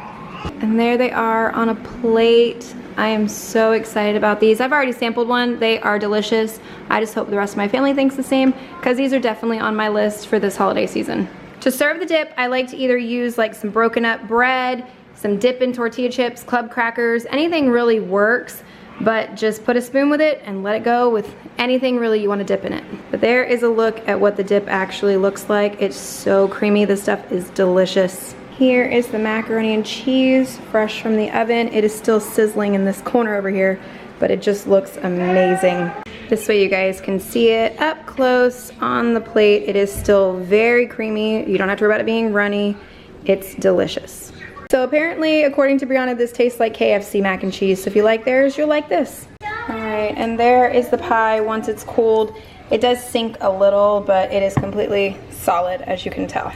And there they are on a plate. I am so excited about these. I've already sampled one. They are delicious. I just hope the rest of my family thinks the same, because these are definitely on my list for this holiday season. To serve the dip, I like to either use like some broken up bread, some dip-in tortilla chips, club crackers, anything really works, but just put a spoon with it and let it go with anything really you want to dip in it. But there is a look at what the dip actually looks like. It's so creamy. This stuff is delicious. Here is the macaroni and cheese, fresh from the oven. It is still sizzling in this corner over here, but it just looks amazing. This way you guys can see it up close on the plate. It is still very creamy. You don't have to worry about it being runny. It's delicious. So apparently, according to Brianna, this tastes like KFC mac and cheese. So if you like theirs, you'll like this. All right, and there is the pie once it's cooled. It does sink a little, but it is completely solid, as you can tell.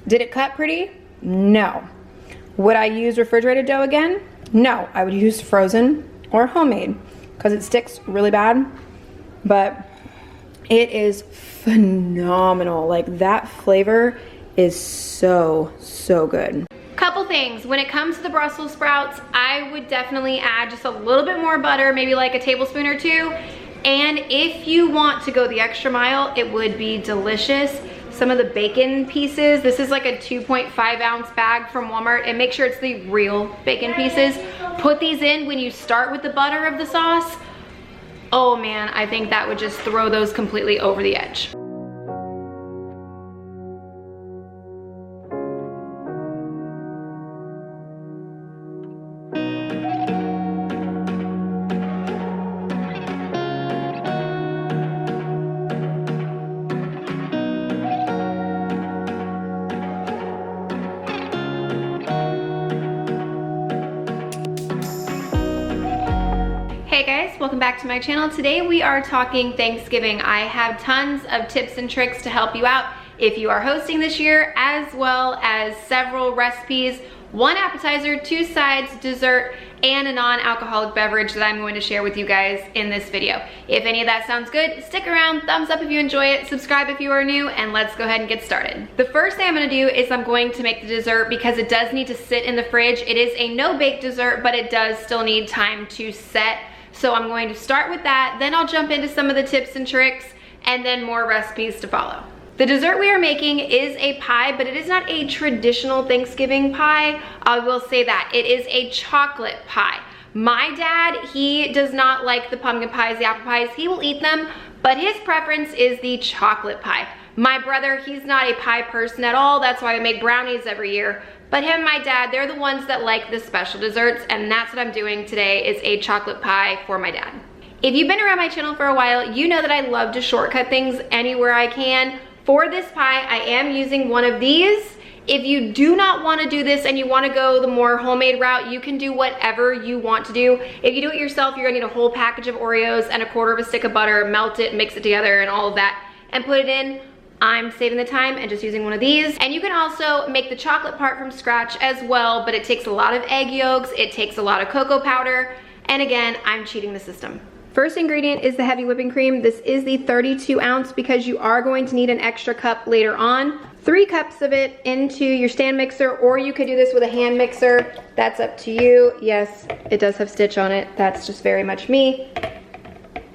Did it cut pretty? No. Would I use refrigerated dough again? No, I would use frozen or homemade, because it sticks really bad, but it is phenomenal. Like, that flavor is so, so good. Couple things. When it comes to the Brussels sprouts, I would definitely add just a little bit more butter, maybe like a tablespoon or two. And if you want to go the extra mile, it would be delicious. Some of the bacon pieces, this is like a 2.5 ounce bag from Walmart, and make sure it's the real bacon pieces. Put these in when you start with the butter of the sauce. Oh man, I think that would just throw those completely over the edge. Hey guys, welcome back to my channel. Today we are talking Thanksgiving. I have tons of tips and tricks to help you out if you are hosting this year, as well as several recipes, one appetizer, 2 sides, dessert, and a non-alcoholic beverage that I'm going to share with you guys in this video. If any of that sounds good, stick around, thumbs up if you enjoy it, subscribe if you are new, and let's go ahead and get started. The first thing I'm gonna do is I'm going to make the dessert, because it does need to sit in the fridge. It is a no-bake dessert, but it does still need time to set. So I'm going to start with that, then I'll jump into some of the tips and tricks, and then more recipes to follow. The dessert we are making is a pie, but it is not a traditional Thanksgiving pie. I will say that. It is a chocolate pie. My dad, he does not like the pumpkin pies, the apple pies. He will eat them, but his preference is the chocolate pie. My brother, he's not a pie person at all. That's why I make brownies every year. But him and my dad, they're the ones that like the special desserts, and that's what I'm doing today, is a chocolate pie for my dad. If you've been around my channel for a while, you know that I love to shortcut things anywhere I can. For this pie, I am using one of these. If you do not want to do this and you want to go the more homemade route, you can do whatever you want to do. If you do it yourself, you're gonna need a whole package of Oreos and a quarter of a stick of butter, melt it, mix it together and all of that, and put it in. I'm saving the time and just using one of these. And you can also make the chocolate part from scratch as well, but it takes a lot of egg yolks, it takes a lot of cocoa powder, and again, I'm cheating the system. First ingredient is the heavy whipping cream. This is the 32 ounce because you are going to need an extra cup later on. 3 cups of it into your stand mixer, or you could do this with a hand mixer. That's up to you. Yes, it does have stitch on it. That's just very much me.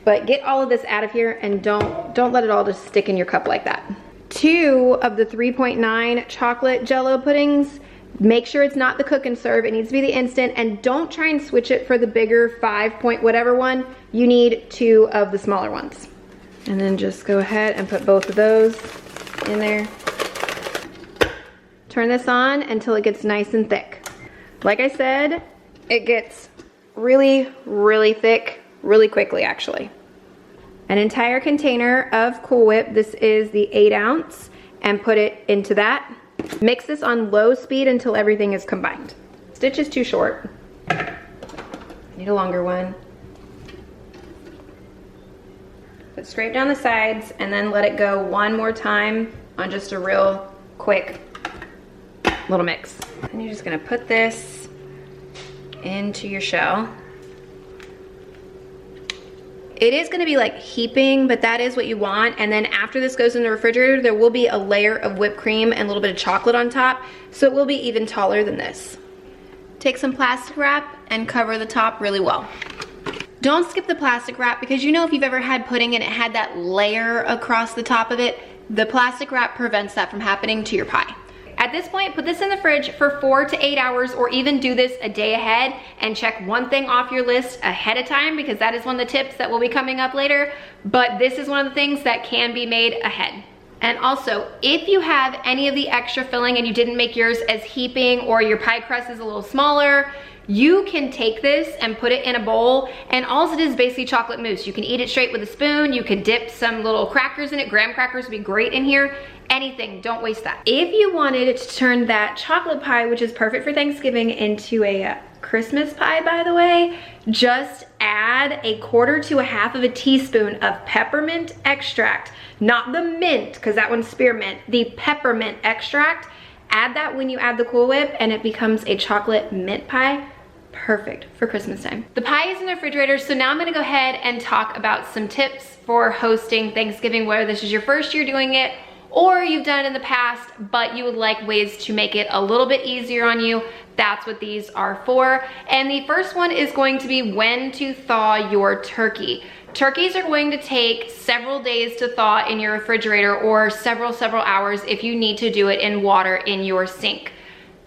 But get all of this out of here and don't let it all just stick in your cup like that. 2 of the 3.9 chocolate Jell-O puddings. Make sure it's not the cook and serve. It needs to be the instant, and don't try and switch it for the bigger 5 point whatever one. You need 2 of the smaller ones. And then just go ahead and put both of those in there. Turn this on until it gets nice and thick. Like I said, it gets really, really thick really quickly actually. An entire container of Cool Whip. This is the 8 ounce, and put it into that. Mix this on low speed until everything is combined. Stitch is too short. Need a longer one. Put scrape down the sides and then let it go one more time on just a real quick little mix. And you're just gonna put this into your shell. It is gonna be like heaping, but that is what you want. And then after this goes in the refrigerator, there will be a layer of whipped cream and a little bit of chocolate on top. So it will be even taller than this. Take some plastic wrap and cover the top really well. Don't skip the plastic wrap, because you know if you've ever had pudding and it had that layer across the top of it, the plastic wrap prevents that from happening to your pie. At this point, put this in the fridge for 4 to 8 hours, or even do this a day ahead and check one thing off your list ahead of time, because that is one of the tips that will be coming up later. But this is one of the things that can be made ahead. And also, if you have any of the extra filling and you didn't make yours as heaping, or your pie crust is a little smaller, you can take this and put it in a bowl, and all it is basically chocolate mousse. You can eat it straight with a spoon. You can dip some little crackers in it. Graham crackers would be great in here. Anything, don't waste that. If you wanted to turn that chocolate pie, which is perfect for Thanksgiving, into a Christmas pie, by the way, just add 1/4 to 1/2 of a teaspoon of peppermint extract, not the mint, because that one's spearmint, the peppermint extract. Add that when you add the Cool Whip, and it becomes a chocolate mint pie. Perfect for Christmas time. The pie is in the refrigerator, so now I'm gonna go ahead and talk about some tips for hosting Thanksgiving, whether this is your first year doing it or you've done it in the past, but you would like ways to make it a little bit easier on you. That's what these are for. And the first one is going to be when to thaw your turkey. Turkeys are going to take several days to thaw in your refrigerator, or several hours if you need to do it in water in your sink.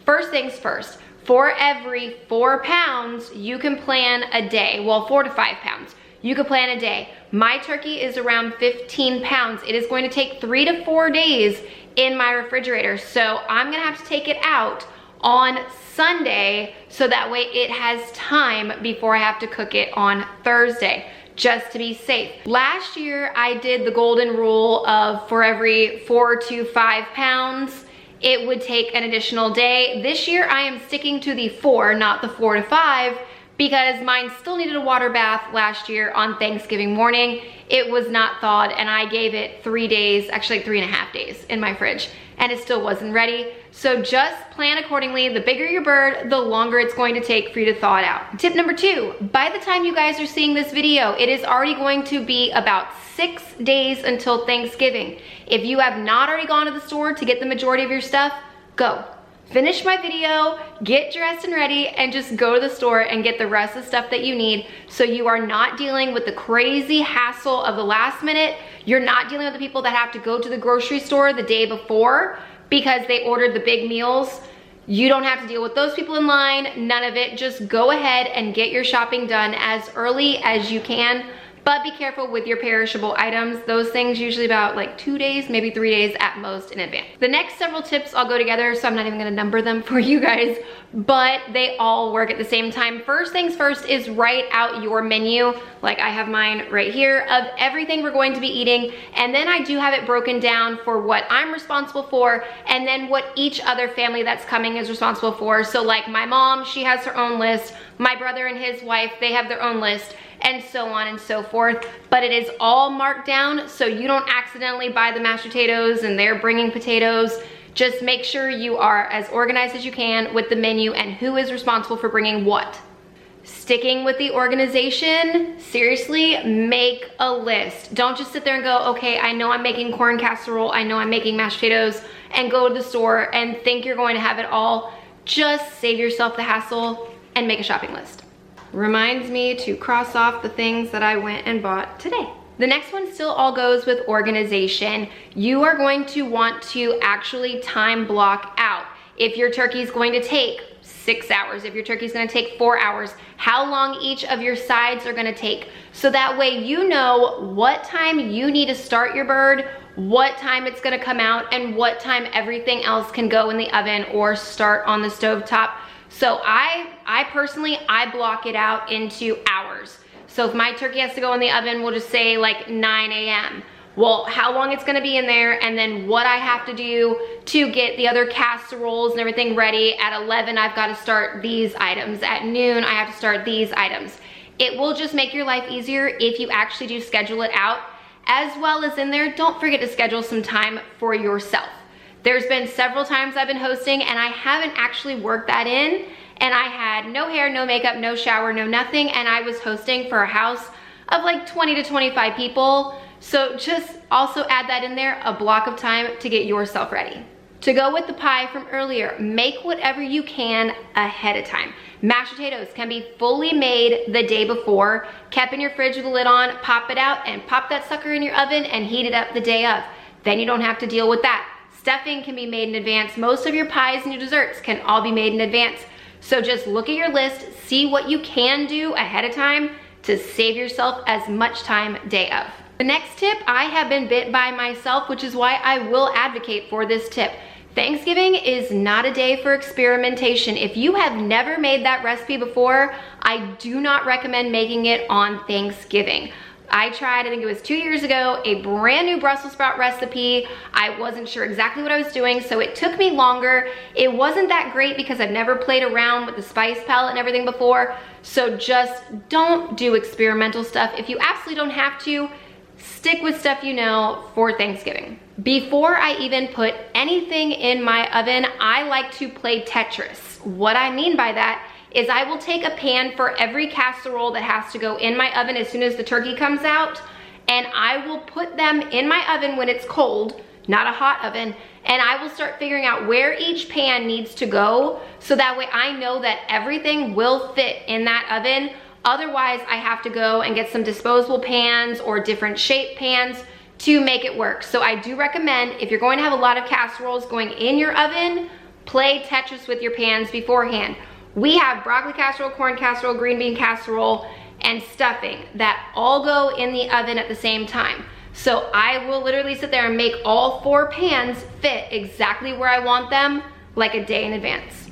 First things first, for every 4 pounds, you can plan a day. Well, 4 to 5 pounds. You could plan a day. My turkey is around 15 pounds. It is going to take 3 to 4 days in my refrigerator. So I'm gonna have to take it out on Sunday, so that way it has time before I have to cook it on Thursday, just to be safe. Last year, I did the golden rule of for every 4 to 5 pounds, it would take an additional day. This year, I am sticking to the 4, not the 4 to 5, because mine still needed a water bath last year on Thanksgiving morning. It was not thawed, and I gave it 3 days, actually 3.5 days in my fridge, and it still wasn't ready. So just plan accordingly. The bigger your bird, the longer it's going to take for you to thaw it out. Tip number 2, by the time you guys are seeing this video, it is already going to be about 6 days until Thanksgiving. If you have not already gone to the store to get the majority of your stuff, go. Finish my video, get dressed and ready, and just go to the store and get the rest of the stuff that you need, so you are not dealing with the crazy hassle of the last minute. You're not dealing with the people that have to go to the grocery store the day before because they ordered the big meals. You don't have to deal with those people in line, none of it. Just go ahead and get your shopping done as early as you can. But be careful with your perishable items. Those things usually about like 2 days, maybe 3 days at most in advance. The next several tips all go together, so I'm not even gonna number them for you guys, but they all work at the same time. First things first is write out your menu, like I have mine right here, of everything we're going to be eating. And then I do have it broken down for what I'm responsible for, and then what each other family that's coming is responsible for. So like my mom, she has her own list. My brother and his wife, they have their own list, and so on and so forth. But it is all marked down, so you don't accidentally buy the mashed potatoes and they're bringing potatoes. Just make sure you are as organized as you can with the menu and who is responsible for bringing what. Sticking with the organization, seriously, make a list. Don't just sit there and go, okay, I know I'm making corn casserole, I know I'm making mashed potatoes, and go to the store and think you're going to have it all. Just save yourself the hassle and make a shopping list. Reminds me to cross off the things that I went and bought today. The next one still all goes with organization. You are going to want to actually time block out. If your turkey is going to take 6 hours, if your turkey is going to take 4 hours, how long each of your sides are going to take. So that way you know what time you need to start your bird, what time it's going to come out, and what time everything else can go in the oven or start on the stovetop. So I personally block it out into hours. So if my turkey has to go in the oven, we'll just say like 9 a.m. Well, how long it's gonna be in there, and then what I have to do to get the other casseroles and everything ready. At 11, I've gotta start these items. At noon, I have to start these items. It will just make your life easier if you actually do schedule it out. As well as in there, don't forget to schedule some time for yourself. There's been several times I've been hosting and I haven't actually worked that in, and I had no hair, no makeup, no shower, no nothing, and I was hosting for a house of like 20 to 25 people. So just also add that in there, a block of time to get yourself ready. To go with the pie from earlier, make whatever you can ahead of time. Mashed potatoes can be fully made the day before, kept in your fridge with the lid on, pop it out and pop that sucker in your oven and heat it up the day of. Then you don't have to deal with that. Stuffing can be made in advance. Most of your pies and your desserts can all be made in advance. So just look at your list, see what you can do ahead of time to save yourself as much time day of. The next tip, I have been bit by myself, which is why I will advocate for this tip. Thanksgiving is not a day for experimentation. If you have never made that recipe before, I do not recommend making it on Thanksgiving. I tried, I think it was 2 years ago, a brand new Brussels sprout recipe. I wasn't sure exactly what I was doing, so it took me longer. It wasn't that great because I've never played around with the spice palette and everything before, so just don't do experimental stuff. If you absolutely don't have to, stick with stuff you know for Thanksgiving. Before I even put anything in my oven, I like to play Tetris. What I mean by that is I will take a pan for every casserole that has to go in my oven as soon as the turkey comes out, and I will put them in my oven when it's cold, not a hot oven, and I will start figuring out where each pan needs to go, so that way I know that everything will fit in that oven. Otherwise, I have to go and get some disposable pans or different shape pans to make it work. So I do recommend, if you're going to have a lot of casseroles going in your oven, play Tetris with your pans beforehand. We have broccoli casserole, corn casserole, green bean casserole, and stuffing that all go in the oven at the same time. So I will literally sit there and make all 4 pans fit exactly where I want them, like a day in advance.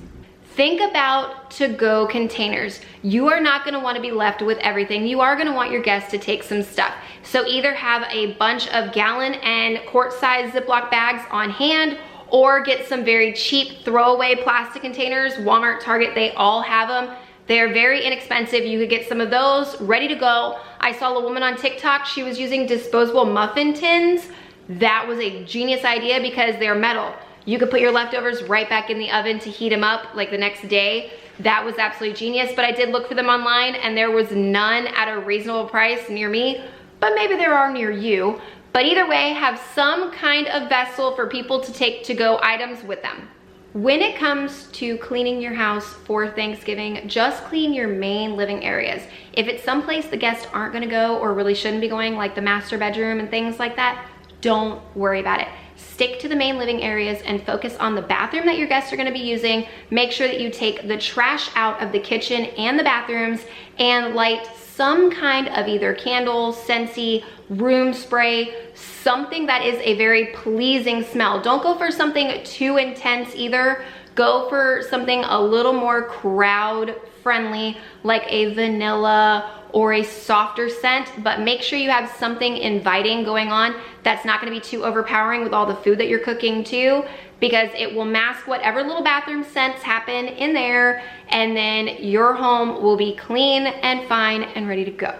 Think about to-go containers. You are not gonna wanna be left with everything. You are gonna want your guests to take some stuff. So either have a bunch of gallon and quart-sized Ziploc bags on hand, or get some very cheap throwaway plastic containers. Walmart, Target, they all have them. They're very inexpensive. You could get some of those ready to go. I saw a woman on TikTok, she was using disposable muffin tins. That was a genius idea because they're metal. You could put your leftovers right back in the oven to heat them up like the next day. That was absolutely genius, but I did look for them online and there was none at a reasonable price near me, but maybe there are near you. But either way, have some kind of vessel for people to take to-go items with them. When it comes to cleaning your house for Thanksgiving, just clean your main living areas. If it's someplace the guests aren't gonna go or really shouldn't be going, like the master bedroom and things like that, don't worry about it. Stick to the main living areas and focus on the bathroom that your guests are gonna be using. Make sure that you take the trash out of the kitchen and the bathrooms and light some kind of either candle, scentsy, room spray, something that is a very pleasing smell. Don't go for something too intense either. Go for something a little more crowd friendly, like a vanilla or a softer scent, but make sure you have something inviting going on that's not gonna be too overpowering with all the food that you're cooking too, because it will mask whatever little bathroom scents happen in there, and then your home will be clean and fine and ready to go.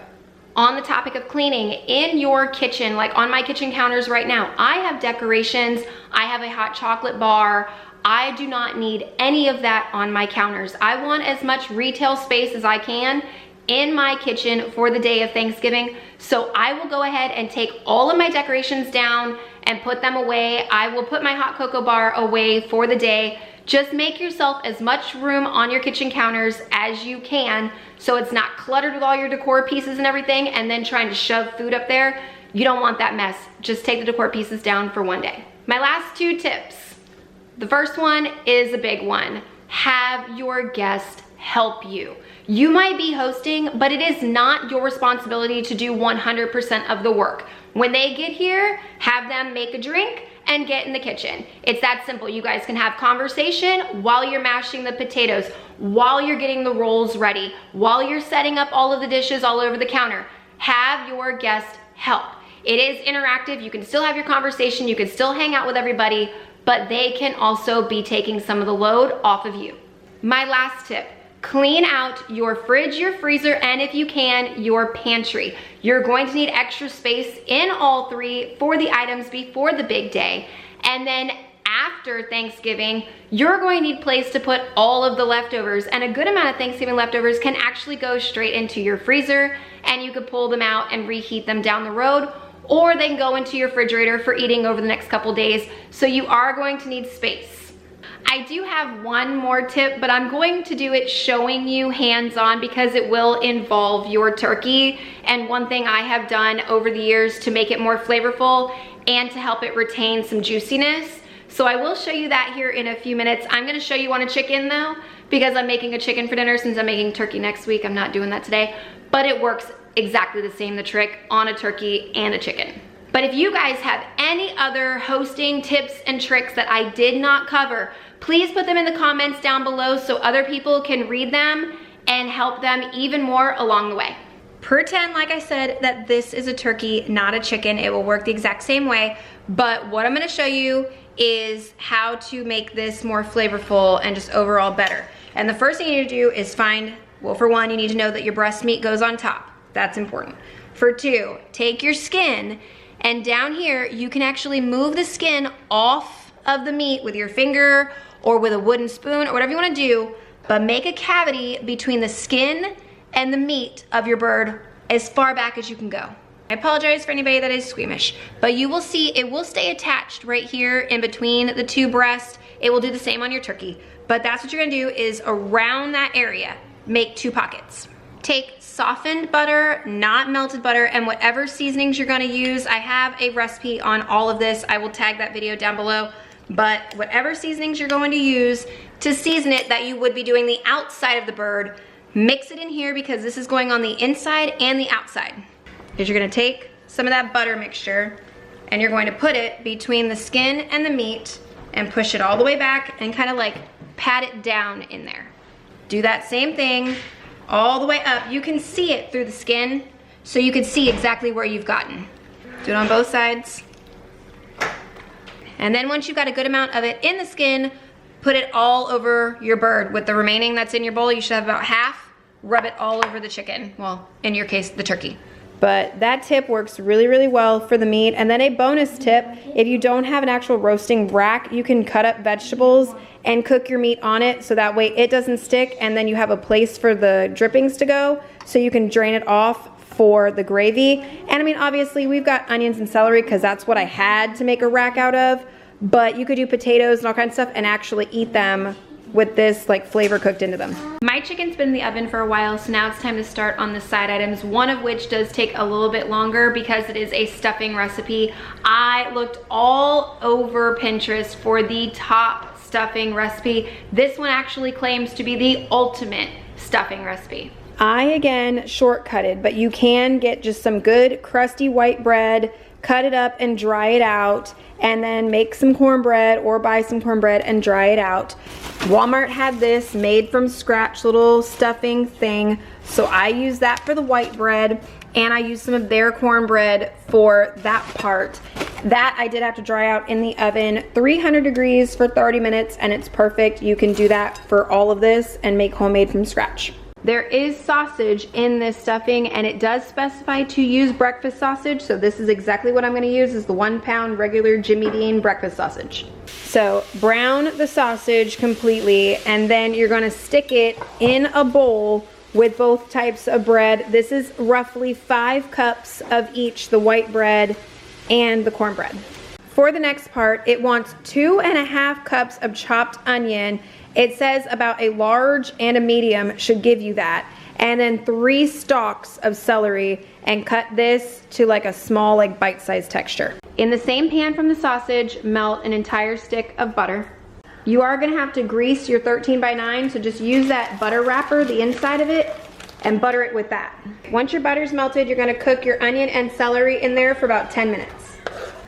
On the topic of cleaning, in your kitchen, like on my kitchen counters right now, I have decorations, I have a hot chocolate bar. I do not need any of that on my counters. I want as much retail space as I can in my kitchen for the day of Thanksgiving. So I will go ahead and take all of my decorations down and put them away. I will put my hot cocoa bar away for the day. Just make yourself as much room on your kitchen counters as you can so it's not cluttered with all your decor pieces and everything and then trying to shove food up there. You don't want that mess. Just take the decor pieces down for one day. My last 2 tips. The first one is a big one. Have your guest help you. You might be hosting, but it is not your responsibility to do 100% of the work. When they get here, have them make a drink and get in the kitchen. It's that simple. You guys can have conversation while you're mashing the potatoes, while you're getting the rolls ready, while you're setting up all of the dishes all over the counter. Have your guest help. It is interactive. You can still have your conversation. You can still hang out with everybody, but they can also be taking some of the load off of you. My last tip, clean out your fridge, your freezer, and if you can, your pantry. You're going to need extra space in all three for the items before the big day. And then after Thanksgiving, you're going to need a place to put all of the leftovers, and a good amount of Thanksgiving leftovers can actually go straight into your freezer, and you could pull them out and reheat them down the road, or they can go into your refrigerator for eating over the next couple days. So you are going to need space. I do have one more tip, but I'm going to do it showing you hands-on because it will involve your turkey. And one thing I have done over the years to make it more flavorful and to help it retain some juiciness. So I will show you that here in a few minutes. I'm gonna show you on a chicken though, because I'm making a chicken for dinner. Since I'm making turkey next week, I'm not doing that today, but it works exactly the same, the trick, on a turkey and a chicken. But if you guys have any other hosting tips and tricks that I did not cover, please put them in the comments down below so other people can read them and help them even more along the way. Pretend, like I said, that this is a turkey, not a chicken. It will work the exact same way, but what I'm gonna show you is how to make this more flavorful and just overall better. And the first thing you need to do is find, well, for one, you need to know that your breast meat goes on top. That's important. For two, take your skin, and down here, you can actually move the skin off of the meat with your finger or with a wooden spoon or whatever you wanna do, but make a cavity between the skin and the meat of your bird as far back as you can go. I apologize for anybody that is squeamish, but you will see it will stay attached right here in between the two breasts. It will do the same on your turkey, but that's what you're gonna do is around that area, make 2 pockets. Take softened butter, not melted butter, and whatever seasonings you're gonna use. I have a recipe on all of this. I will tag that video down below, but whatever seasonings you're going to use to season it that you would be doing the outside of the bird, mix it in here because this is going on the inside and the outside. Is you're gonna take some of that butter mixture and you're going to put it between the skin and the meat and push it all the way back and kind of like pat it down in there. Do that same thing all the way up. You can see it through the skin, so you can see exactly where you've gotten. Do it on both sides. And then once you've got a good amount of it in the skin, put it all over your bird. With the remaining that's in your bowl, you should have about half. Rub it all over the chicken. Well, in your case, the turkey. But that tip works really, really well for the meat. And then a bonus tip, if you don't have an actual roasting rack, you can cut up vegetables and cook your meat on it so that way it doesn't stick, and then you have a place for the drippings to go so you can drain it off for the gravy. And I mean, obviously we've got onions and celery because that's what I had to make a rack out of, but you could do potatoes and all kinds of stuff and actually eat them with this like flavor cooked into them. My chicken's been in the oven for a while, so now it's time to start on the side items, one of which does take a little bit longer because it is a stuffing recipe. I looked all over Pinterest for the top stuffing recipe. This one actually claims to be the ultimate stuffing recipe. I, again, shortcutted, but you can get just some good crusty white bread, cut it up and dry it out, and then make some cornbread or buy some cornbread and dry it out. Walmart had this made from scratch little stuffing thing, so I use that for the white bread, and I use some of their cornbread for that part. That I did have to dry out in the oven, 300 degrees for 30 minutes, and it's perfect. You can do that for all of this and make homemade from scratch. There is sausage in this stuffing, and it does specify to use breakfast sausage, so this is exactly what I'm gonna use, is the 1 pound regular Jimmy Dean breakfast sausage. So brown the sausage completely, and then you're gonna stick it in a bowl with both types of bread. This is roughly 5 cups of each, the white bread and the cornbread. For the next part, it wants 2.5 cups of chopped onion. It says about a large and a medium should give you that. And then 3 stalks of celery, and cut this to like a small, like bite-sized texture. In the same pan from the sausage, melt an entire stick of butter. You are gonna have to grease your 13x9, so just use that butter wrapper, the inside of it, and butter it with that. Once your butter's melted, you're gonna cook your onion and celery in there for about 10 minutes.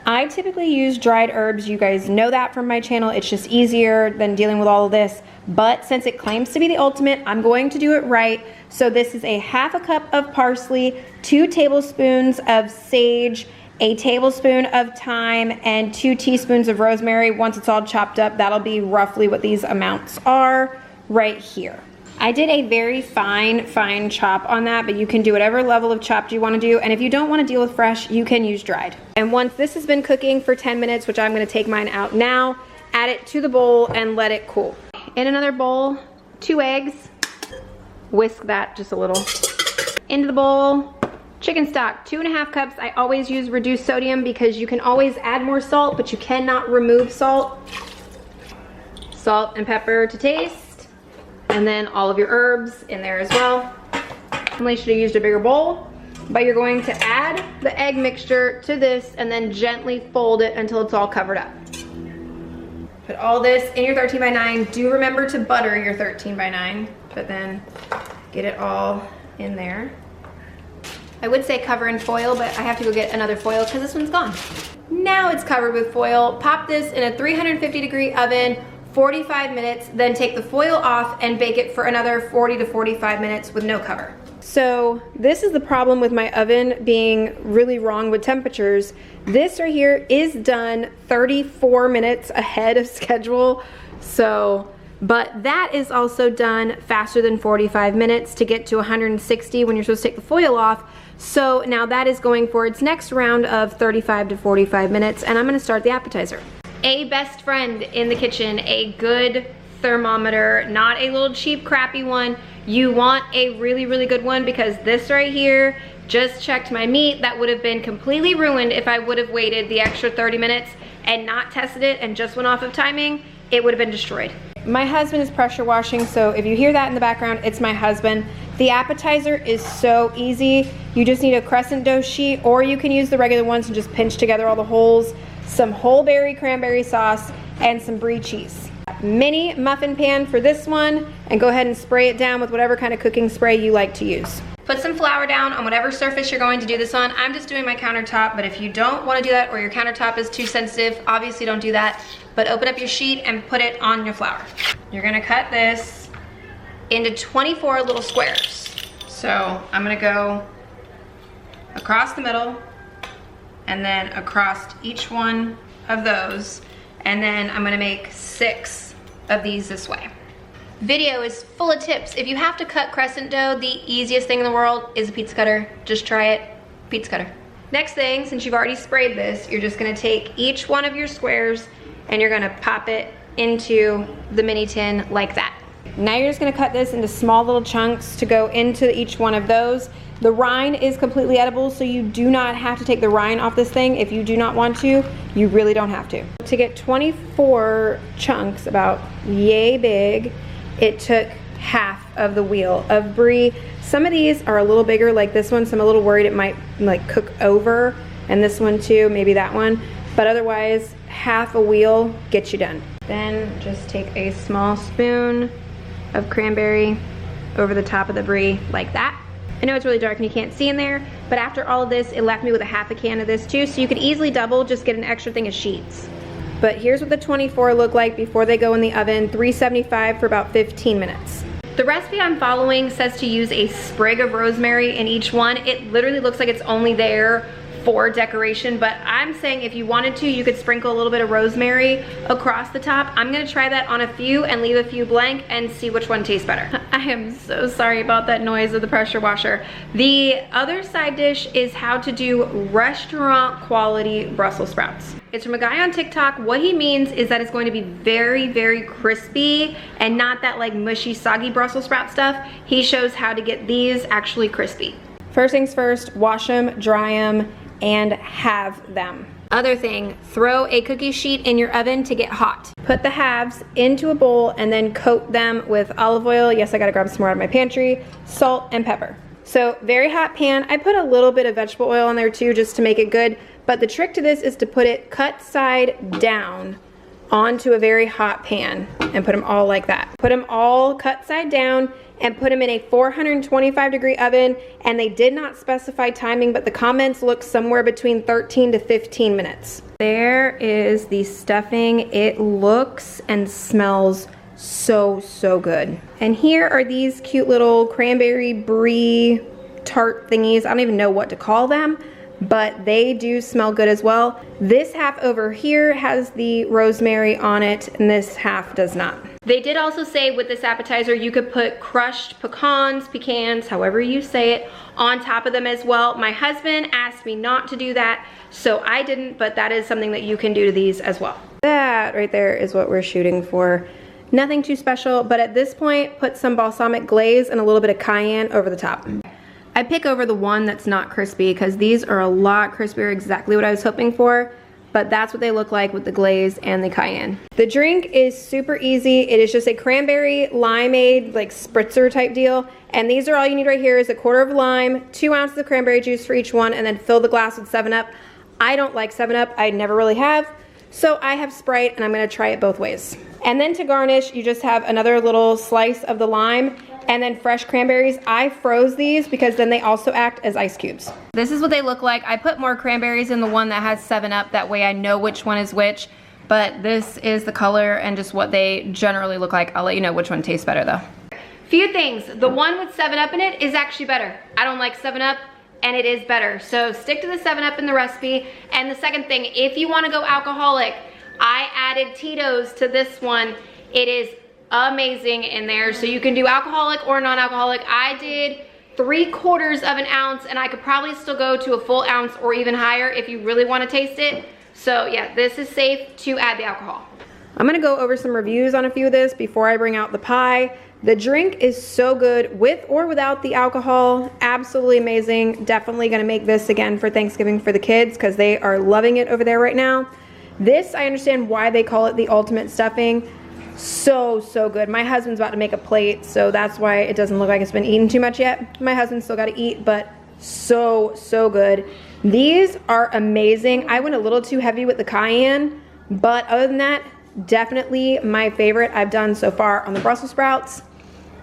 I typically use dried herbs. You guys know that from my channel. It's just easier than dealing with all of this. But since it claims to be the ultimate, I'm going to do it right. So this is a 1/2 cup of parsley, 2 tablespoons of sage, a tablespoon of thyme, and 2 teaspoons of rosemary. Once it's all chopped up, that'll be roughly what these amounts are right here. I did a very fine chop on that, but you can do whatever level of chopped you want to do. And if you don't want to deal with fresh, you can use dried. And once this has been cooking for 10 minutes, which I'm going to take mine out now, add it to the bowl and let it cool. In another bowl, 2 eggs. Whisk that just a little. Into the bowl, chicken stock, 2½ cups. I always use reduced sodium because you can always add more salt, but you cannot remove salt. Salt and pepper to taste. And then all of your herbs in there as well. Probably should have used a bigger bowl, but you're going to add the egg mixture to this and then gently fold it until it's all covered up. Put all this in your 13 by 9. Do remember to butter your 13 by 9, but then get it all in there. I would say cover in foil, but I have to go get another foil because this one's gone. Now it's covered with foil. Pop this in a 350-degree oven, 45 minutes, then take the foil off and bake it for another 40 to 45 minutes with no cover. So this is the problem with my oven being really wrong with temperatures. This right here is done 34 minutes ahead of schedule. But that is also done faster than 45 minutes to get to 160 when you're supposed to take the foil off. So now that is going for its next round of 35 to 45 minutes, and I'm gonna start the appetizer. A best friend in the kitchen, a good thermometer, not a little cheap crappy one. You want a really good one because this right here just checked my meat. That would have been completely ruined if I would have waited the extra 30 minutes and not tested it and just went off of timing. It would have been destroyed. My husband is pressure washing, so if you hear that in the background, it's my husband. The appetizer is so easy. You just need a crescent dough sheet, or you can use the regular ones and just pinch together all the holes, some whole berry cranberry sauce, and some brie cheese. Mini muffin pan for this one, and go ahead and spray it down with whatever kind of cooking spray you like to use. Put some flour down on whatever surface you're going to do this on. I'm just doing my countertop, but if you don't want to do that or your countertop is too sensitive, obviously don't do that. But open up your sheet and put it on your flour. You're gonna cut this into 24 little squares. So I'm gonna go across the middle and then across each one of those. And then I'm gonna make 6 of these this way. Video is full of tips. If you have to cut crescent dough, the easiest thing in the world is a pizza cutter. Just try it, pizza cutter. Next thing, since you've already sprayed this, you're just gonna take each one of your squares and you're gonna pop it into the mini tin like that. Now you're just gonna cut this into small little chunks to go into each one of those. The rind is completely edible, so you do not have to take the rind off this thing. If you do not want to, you really don't have to. To get 24 chunks about yay big, it took half of the wheel of brie. Some of these are a little bigger, like this one, so I'm a little worried it might like cook over, and this one too, maybe that one. But otherwise, half a wheel gets you done. Then just take a small spoon of cranberry over the top of the brie like that. I know it's really dark and you can't see in there, but after all of this, it left me with a half a can of this too, so you could easily double, just get an extra thing of sheets. But here's what the 24 look like before they go in the oven, 375 for about 15 minutes. The recipe I'm following says to use a sprig of rosemary in each one. It literally looks like it's only there for decoration, but I'm saying if you wanted to, you could sprinkle a little bit of rosemary across the top. I'm gonna try that on a few and leave a few blank and see which one tastes better. I am so sorry about that noise of the pressure washer. The other side dish is how to do restaurant quality Brussels sprouts. It's from a guy on TikTok. What he means is that it's going to be very crispy and not that like mushy, soggy Brussels sprout stuff. He shows how to get these actually crispy. First things first, wash them, dry them, and have them. Other thing, throw a cookie sheet in your oven to get hot. Put the halves into a bowl and then coat them with olive oil. Yes, I gotta grab some more out of my pantry, salt and pepper. So very hot pan. I put a little bit of vegetable oil in there too just to make it good, but the trick to this is to put it cut side down onto a very hot pan and put them all like that. Put them all cut side down and put them in a 425-degree oven, and they did not specify timing, but the comments look somewhere between 13 to 15 minutes. There is the stuffing. It looks and smells so good. And here are these cute little cranberry brie tart thingies. I don't even know what to call them, but they do smell good as well. This half over here has the rosemary on it, and this half does not. They did also say with this appetizer, you could put crushed pecans, however you say it, on top of them as well. My husband asked me not to do that, so I didn't, but that is something that you can do to these as well. That right there is what we're shooting for. Nothing too special, but at this point, put some balsamic glaze and a little bit of cayenne over the top. I pick over the one that's not crispy because these are a lot crispier, exactly what I was hoping for, but that's what they look like with the glaze and the cayenne. The drink is super easy. It is just a cranberry limeade, like spritzer type deal, and these are all you need right here is a quarter of lime, 2 ounces of cranberry juice for each one, and then fill the glass with 7-Up. I don't like 7-Up, I never really have, so I have Sprite, and I'm gonna try it both ways. And then to garnish, you just have another little slice of the lime, and then fresh cranberries. I froze these because then they also act as ice cubes. This is what they look like. I put more cranberries in the one that has 7-Up, that way I know which one is which, but this is the color and just what they generally look like. I'll let you know which one tastes better though. Few things, the one with 7-Up in it is actually better. I don't like 7-Up, and it is better. So stick to the 7-Up in the recipe. And the second thing, if you wanna go alcoholic, I added Tito's to this one. It is amazing in there, so you can do alcoholic or non-alcoholic. I did 3/4 of an ounce, and I could probably still go to a full ounce or even higher if you really want to taste it. So yeah, this is safe to add the alcohol. I'm gonna go over some reviews on a few of this before I bring out the pie. The drink is so good with or without the alcohol. Absolutely amazing. Definitely gonna make this again for Thanksgiving for the kids because they are loving it over there right now. This, I understand why they call it the ultimate stuffing. So good. My husband's about to make a plate, so that's why it doesn't look like it's been eaten too much yet. My husband's still got to eat, but so good. These are amazing. I went a little too heavy with the cayenne, but other than that, definitely my favorite I've done so far on the Brussels sprouts.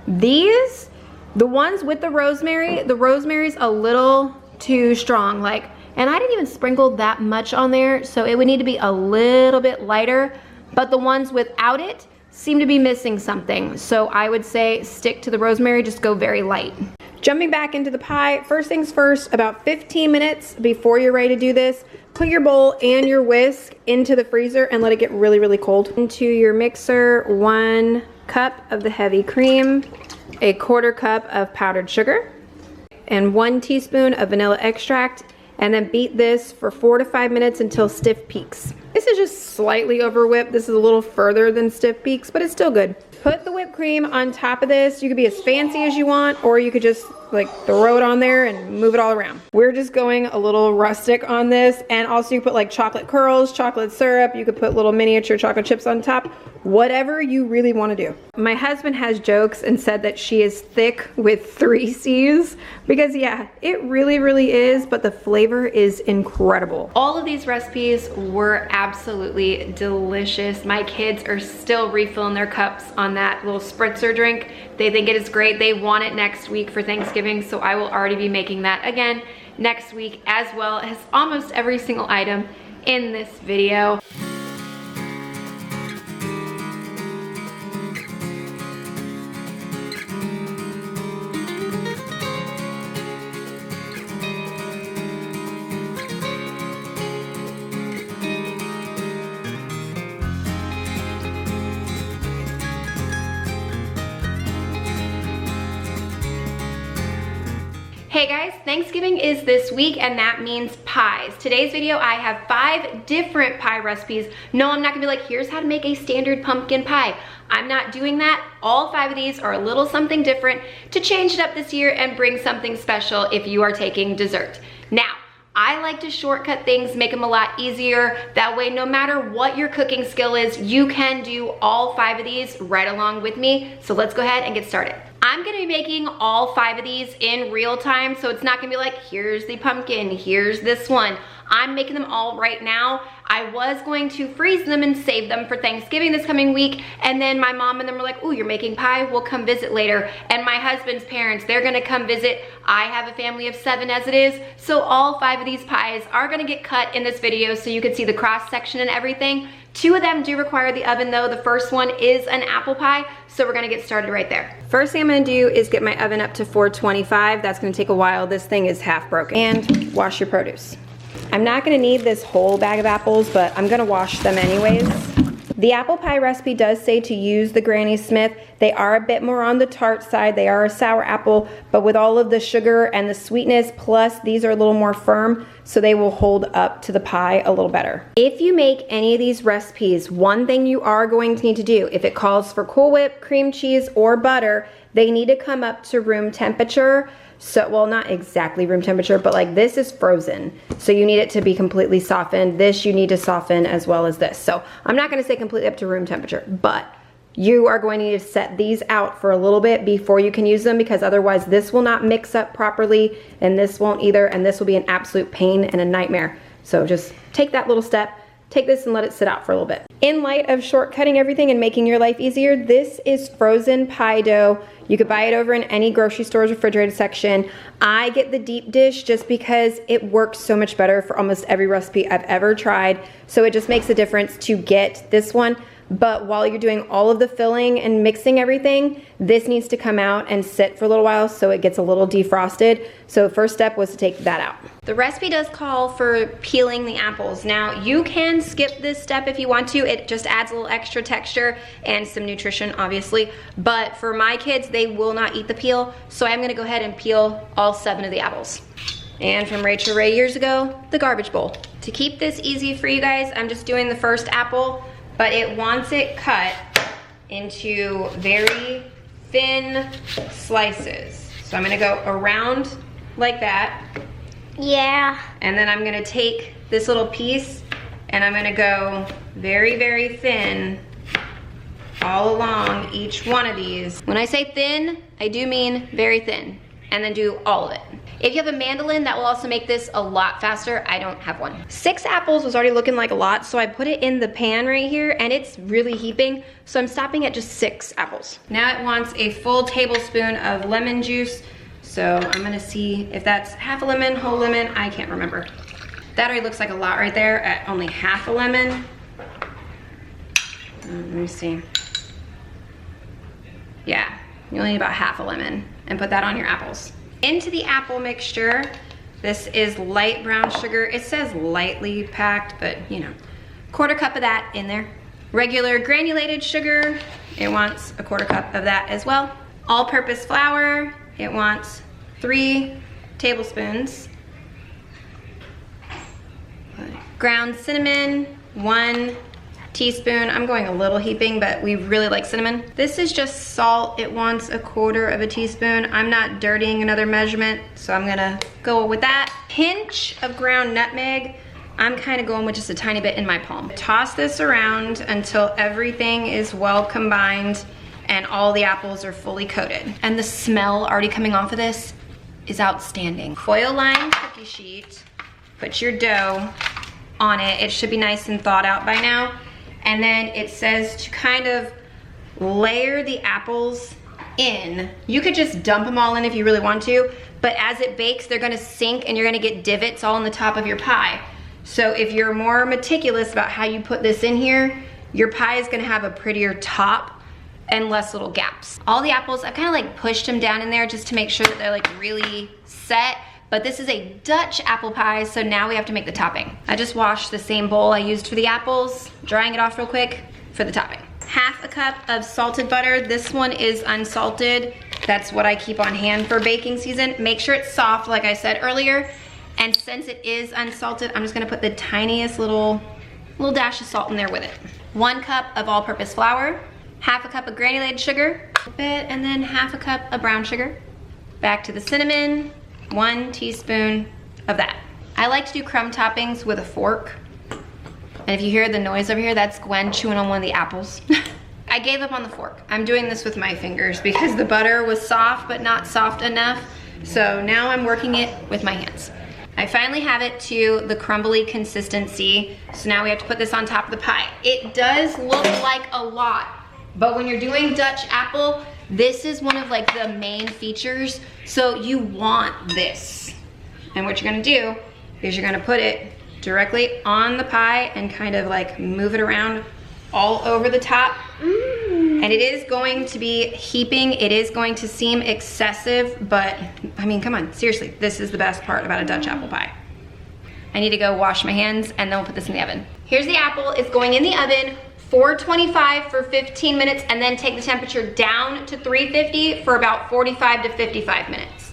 These, the ones with the rosemary's a little too strong, and I didn't even sprinkle that much on there, so it would need to be a little bit lighter, but the ones without it seem to be missing something. So I would say stick to the rosemary, just go very light. Jumping back into the pie, first things first, about 15 minutes before you're ready to do this, put your bowl and your whisk into the freezer and let it get really cold. Into your mixer, 1 cup of the heavy cream, a 1/4 cup of powdered sugar, and 1 teaspoon of vanilla extract, and then beat this for 4 to 5 minutes until stiff peaks. This is just slightly over whipped. This is a little further than stiff peaks, but it's still good. Put the whipped cream on top of this. You could be as fancy as you want, or you could just throw it on there and move it all around. We're just going a little rustic on this, and also you put chocolate curls, chocolate syrup. You could put little miniature chocolate chips on top, whatever you really want to do. My husband has jokes and said that she is thick with 3 C's because yeah, it really is, but the flavor is incredible. All of these recipes were absolutely delicious. My kids are still refilling their cups on that little spritzer drink. They think it is great. They want it next week for Thanksgiving, so I will already be making that again next week, as well as almost every single item in this video. Hey guys, Thanksgiving is this week and that means pies. Today's video I have 5 different pie recipes. No, I'm not gonna be like, here's how to make a standard pumpkin pie. I'm not doing that. All 5 of these are a little something different to change it up this year and bring something special if you are taking dessert. Now, I like to shortcut things, make them a lot easier. That way, no matter what your cooking skill is, you can do all 5 of these right along with me. So let's go ahead and get started. I'm gonna be making all 5 of these in real time, so it's not gonna be like, here's the pumpkin, here's this one. I'm making them all right now. I was going to freeze them and save them for Thanksgiving this coming week, and then my mom and them were like, ooh, you're making pie? We'll come visit later. And my husband's parents, they're gonna come visit. I have a family of 7 as it is, so all 5 of these pies are gonna get cut in this video so you can see the cross section and everything. 2 of them do require the oven though. The first one is an apple pie, so we're gonna get started right there. First thing I'm gonna do is get my oven up to 425. That's gonna take a while. This thing is half broken. And wash your produce. I'm not gonna need this whole bag of apples, but I'm gonna wash them anyways. The apple pie recipe does say to use the Granny Smith. They are a bit more on the tart side. They are a sour apple, but with all of the sugar and the sweetness, plus these are a little more firm, so they will hold up to the pie a little better. If you make any of these recipes, one thing you are going to need to do, if it calls for Cool Whip, cream cheese, or butter, they need to come up to room temperature. So, well, not exactly room temperature, but like this is frozen. So you need it to be completely softened. This you need to soften as well as this. So I'm not gonna say completely up to room temperature, but you are going to need to set these out for a little bit before you can use them, because otherwise this will not mix up properly and this won't either, and this will be an absolute pain and a nightmare. So just take that little step. Take this and let it sit out for a little bit. In light of shortcutting everything and making your life easier, this is frozen pie dough. You could buy it over in any grocery store's refrigerated section. I get the deep dish just because it works so much better for almost every recipe I've ever tried. So it just makes a difference to get this one. But while you're doing all of the filling and mixing everything, this needs to come out and sit for a little while so it gets a little defrosted. So first step was to take that out. The recipe does call for peeling the apples. Now you can skip this step if you want to. It just adds a little extra texture and some nutrition, obviously. But for my kids, they will not eat the peel. So I'm gonna go ahead and peel all 7 of the apples. And from Rachel Ray years ago, the garbage bowl. To keep this easy for you guys, I'm just doing the first apple, but it wants it cut into very thin slices. So I'm gonna go around like that. Yeah. And then I'm gonna take this little piece and I'm gonna go very, very thin all along each one of these. When I say thin, I do mean very thin, and then do all of it. If you have a mandolin, that will also make this a lot faster. I don't have one. 6 apples was already looking like a lot, so I put it in the pan right here, and it's really heaping, so I'm stopping at just 6 apples. Now it wants a full tablespoon of lemon juice, so I'm gonna see if that's half a lemon, whole lemon, I can't remember. That already looks like a lot right there at only half a lemon. Let me see. Yeah, you only need about half a lemon, and put that on your apples. Into the apple mixture, this is light brown sugar. It says lightly packed, but you know, 1/4 cup of that in there. Regular granulated sugar, it wants a 1/4 cup of that as well. All-purpose flour, it wants 3 tablespoons. Ground cinnamon, 1 teaspoon. I'm going a little heaping, but we really like cinnamon. This is just salt. It wants a 1/4 teaspoon. I'm not dirtying another measurement, so I'm gonna go with that. Pinch of ground nutmeg. I'm kind of going with just a tiny bit in my palm. Toss this around until everything is well combined and all the apples are fully coated. And the smell already coming off of this is outstanding. Foil lined cookie sheet. Put your dough on it. It should be nice and thawed out by now. And then it says to kind of layer the apples in. You could just dump them all in if you really want to, but as it bakes, they're gonna sink and you're gonna get divots all in the top of your pie. So if you're more meticulous about how you put this in here, your pie is gonna have a prettier top and less little gaps. All the apples, I've kind of like pushed them down in there just to make sure that they're like really set. But this is a Dutch apple pie, so now we have to make the topping. I just washed the same bowl I used for the apples, drying it off real quick for the topping. 1/2 cup of salted butter. This one is unsalted. That's what I keep on hand for baking season. Make sure it's soft, like I said earlier. And since it is unsalted, I'm just gonna put the tiniest little dash of salt in there with it. 1 cup of all-purpose flour, 1/2 cup of granulated sugar, a bit, and then 1/2 cup of brown sugar. Back to the cinnamon. 1 teaspoon of that. I like to do crumb toppings with a fork. And if you hear the noise over here, that's Gwen chewing on one of the apples. I gave up on the fork. I'm doing this with my fingers because the butter was soft, but not soft enough. So now I'm working it with my hands. I finally have it to the crumbly consistency. So now we have to put this on top of the pie. It does look like a lot, but when you're doing Dutch apple, this is one of like the main features, so you want this. And what you're gonna do is you're gonna put it directly on the pie and kind of like move it around all over the top. And it is going to be heaping, it is going to seem excessive, but I mean, come on, seriously, this is the best part about a Dutch apple pie. I need to go wash my hands and then we'll put this in the oven. Here's the apple. It's going in the oven, 425 for 15 minutes, and then take the temperature down to 350 for about 45 to 55 minutes.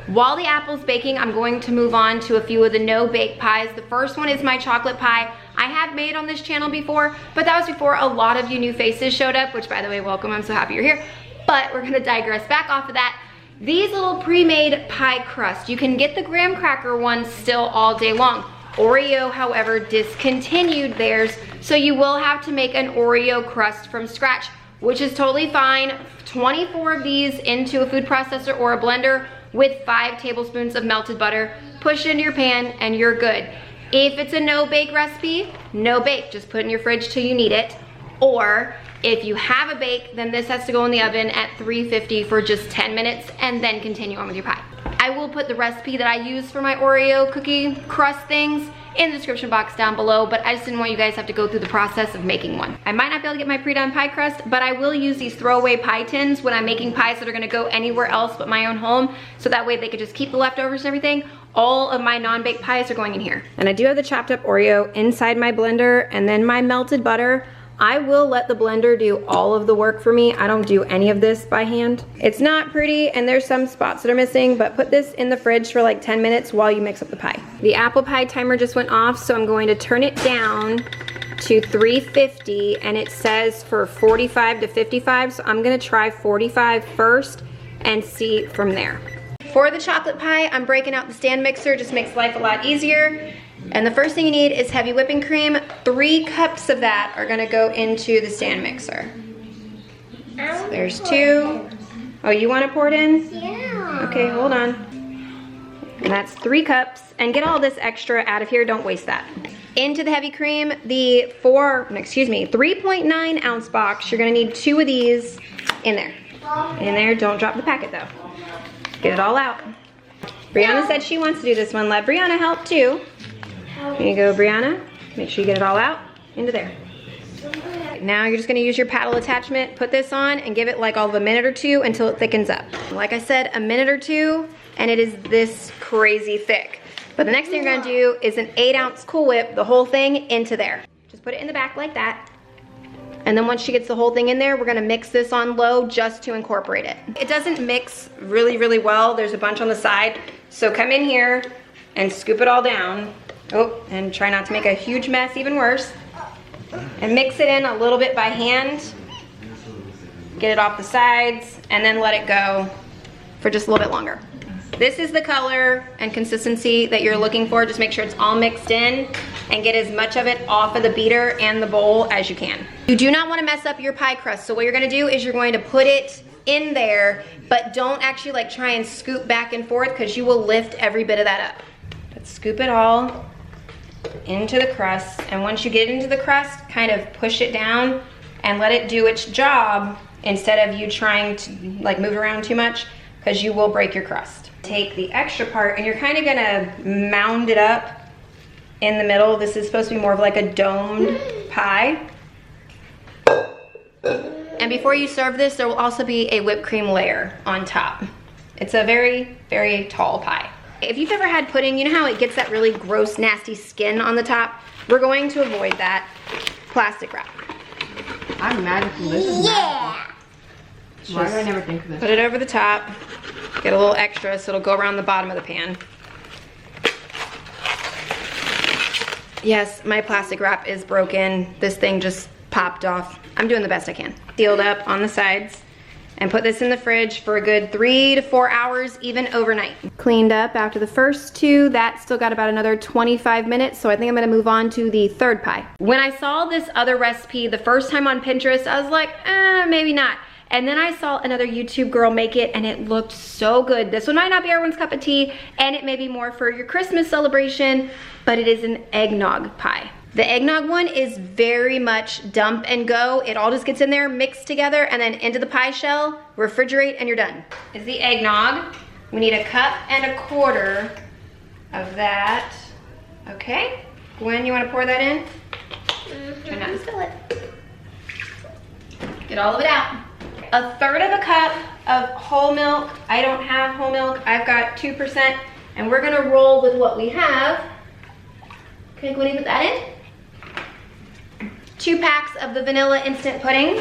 While the apple's baking, I'm going to move on to a few of the no-bake pies. The first one is my chocolate pie. I have made on this channel before, but that was before a lot of you new faces showed up, which by the way, welcome, I'm so happy you're here. But we're gonna digress back off of that. These little pre-made pie crust, you can get the graham cracker ones still all day long. Oreo, however, discontinued theirs, so you will have to make an Oreo crust from scratch, which is totally fine. 24 of these into a food processor or a blender with 5 tablespoons of melted butter. Push it into your pan and you're good. If it's a no-bake recipe, no bake, just put it in your fridge till you need it. Or if you have a bake, then this has to go in the oven at 350 for just 10 minutes and then continue on with your pie. I will put the recipe that I use for my Oreo cookie crust things in the description box down below, but I just didn't want you guys to have to go through the process of making one. I might not be able to get my pre-done pie crust, but I will use these throwaway pie tins when I'm making pies that are gonna go anywhere else but my own home, so that way they could just keep the leftovers and everything. All of my non-baked pies are going in here. And I do have the chopped up Oreo inside my blender and then my melted butter. I will let the blender do all of the work for me. I don't do any of this by hand. It's not pretty and there's some spots that are missing, but put this in the fridge for like 10 minutes while you mix up the pie. The apple pie timer just went off, so I'm going to turn it down to 350, and it says for 45 to 55, so I'm gonna try 45 first and see from there. For the chocolate pie, I'm breaking out the stand mixer, just makes life a lot easier. And the first thing you need is heavy whipping cream. 3 cups of that are gonna go into the stand mixer. So there's 2. Oh, you wanna pour it in? Yeah. Okay, hold on. And that's 3 cups. And get all this extra out of here, don't waste that. Into the heavy cream, the 3.9 ounce box, you're gonna need 2 of these in there. In there, don't drop the packet though. Get it all out. Brianna said she wants to do this one. Let Brianna help too. Here you go, Brianna. Make sure you get it all out into there. Now you're just gonna use your paddle attachment, put this on and give it like all of a minute or 2 until it thickens up. Like I said, a minute or 2 and it is this crazy thick. But the next thing you're gonna do is an 8 ounce Cool Whip the whole thing into there. Just put it in the back like that. And then once she gets the whole thing in there, we're gonna mix this on low just to incorporate it. It doesn't mix really, really well. There's a bunch on the side. So come in here and scoop it all down. Oh, and try not to make a huge mess, even worse. And mix it in a little bit by hand. Get it off the sides and then let it go for just a little bit longer. This is the color and consistency that you're looking for. Just make sure it's all mixed in and get as much of it off of the beater and the bowl as you can. You do not want to mess up your pie crust. So what you're gonna do is you're going to put it in there, but don't actually like try and scoop back and forth because you will lift every bit of that up. But scoop it all into the crust, and once you get into the crust, kind of push it down and let it do its job instead of you trying to like move around too much, because you will break your crust. Take the extra part and you're kind of gonna mound it up in the middle. This is supposed to be more of like a domed pie. And before you serve this, there will also be a whipped cream layer on top. It's a very, very tall pie. If you've ever had pudding, you know how it gets that really gross, nasty skin on the top? We're going to avoid that. Plastic wrap. I'm magical. This is magical. Why did I never think of this? Put it over the top. Get a little extra so it'll go around the bottom of the pan. Yes, my plastic wrap is broken. This thing just popped off. I'm doing the best I can. Sealed up on the sides. And put this in the fridge for a good 3 to 4 hours, even overnight. Cleaned up after the first 2. That still got about another 25 minutes, so I think I'm gonna move on to the third pie. When I saw this other recipe the first time on Pinterest, I was like, maybe not. And then I saw another YouTube girl make it and it looked so good. This one might not be everyone's cup of tea and it may be more for your Christmas celebration, but it is an eggnog pie. The eggnog one is very much dump and go. It all just gets in there, mixed together, and then into the pie shell, refrigerate, and you're done. Is the eggnog. We need 1.25 cups of that. Okay. Gwen, you wanna pour that in? Try not to spill it. Get all of it out. 1/3 cup of whole milk. I don't have whole milk. I've got 2%, and we're gonna roll with what we have. Okay, go ahead and put that in. 2 packs of the vanilla instant pudding.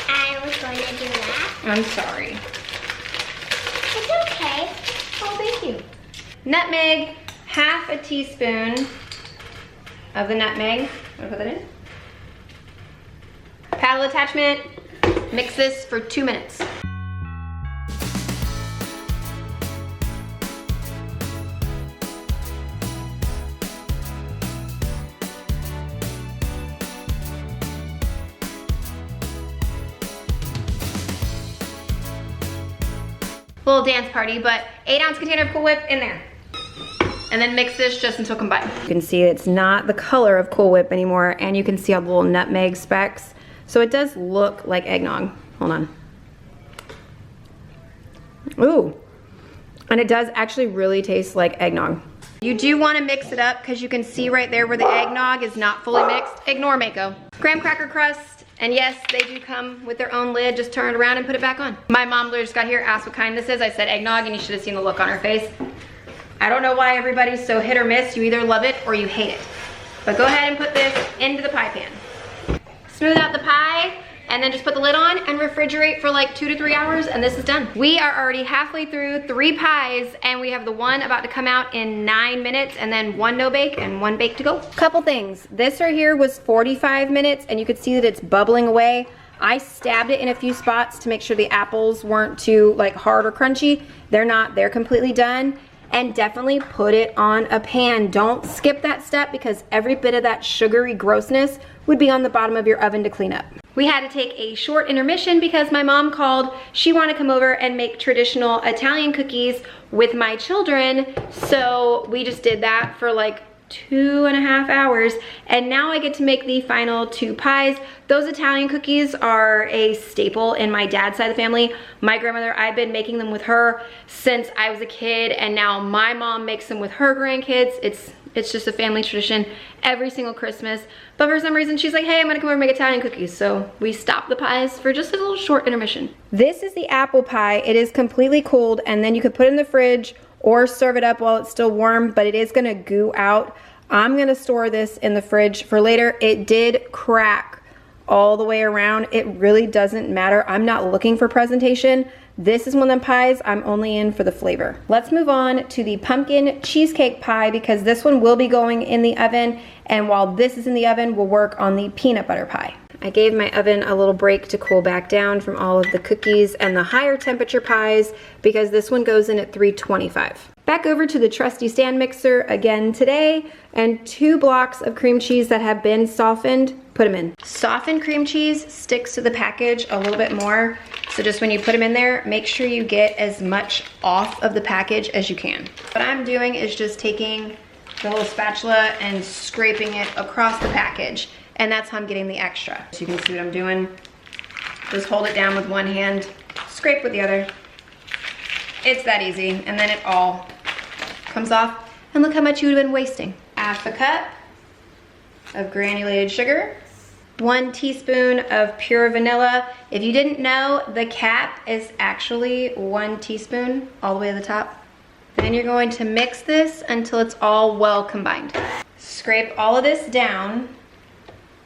I was going to do that. I'm sorry. It's okay. Oh, thank you. Nutmeg, half a teaspoon of the nutmeg. I'm gonna put that in. Paddle attachment, mix this for 2 minutes. Little dance party, but 8-ounce container of Cool Whip in there. And then mix this just until combined. You can see it's not the color of Cool Whip anymore, and you can see all the little nutmeg specks. So it does look like eggnog. Hold on. Ooh. And it does actually really taste like eggnog. You do want to mix it up because you can see right there where the eggnog is not fully mixed. Ignore Mako. Graham cracker crust. And yes, they do come with their own lid. Just turn it around and put it back on. My mom literally just got here, asked what kind this is. I said eggnog, and you should have seen the look on her face. I don't know why everybody's so hit or miss. You either love it or you hate it. But go ahead and put this into the pie pan. Smooth out the pie, and then just put the lid on and refrigerate for like 2 to 3 hours, and this is done. We are already halfway through 3 pies, and we have the one about to come out in 9 minutes, and then 1 no bake and 1 bake to go. Couple things. This right here was 45 minutes, and you could see that it's bubbling away. I stabbed it in a few spots to make sure the apples weren't too like hard or crunchy. They're not. They're completely done. And definitely put it on a pan. Don't skip that step because every bit of that sugary grossness would be on the bottom of your oven to clean up. We had to take a short intermission because my mom called. She wanted to come over and make traditional Italian cookies with my children. So we just did that for like 2.5 hours, and now I get to make the final 2 pies. Those Italian cookies are a staple in my dad's side of the family. My grandmother, I've been making them with her since I was a kid, and now my mom makes them with her grandkids. It's just a family tradition every single Christmas. But for some reason, she's like, hey, I'm gonna come over and make Italian cookies. So we stopped the pies for just a little short intermission. This is the apple pie. It is completely cooled, and then you could put it in the fridge or serve it up while it's still warm, but it is gonna goo out. I'm gonna store this in the fridge for later. It did crack all the way around. It really doesn't matter. I'm not looking for presentation. This is one of them pies I'm only in for the flavor. Let's move on to the pumpkin cheesecake pie because this one will be going in the oven, and while this is in the oven, we'll work on the peanut butter pie. I gave my oven a little break to cool back down from all of the cookies and the higher temperature pies because this one goes in at 325. Back over to the trusty stand mixer again today, and 2 blocks of cream cheese that have been softened, put them in. Softened cream cheese sticks to the package a little bit more, so just when you put them in there, make sure you get as much off of the package as you can. What I'm doing is just taking the little spatula and scraping it across the package, and that's how I'm getting the extra. So you can see what I'm doing. Just hold it down with one hand, scrape with the other. It's that easy, and then it all comes off. And look how much you would have been wasting. Half a cup of granulated sugar, 1 teaspoon of pure vanilla. If you didn't know, the cap is actually 1 teaspoon all the way to the top. Then you're going to mix this until it's all well combined. Scrape all of this down.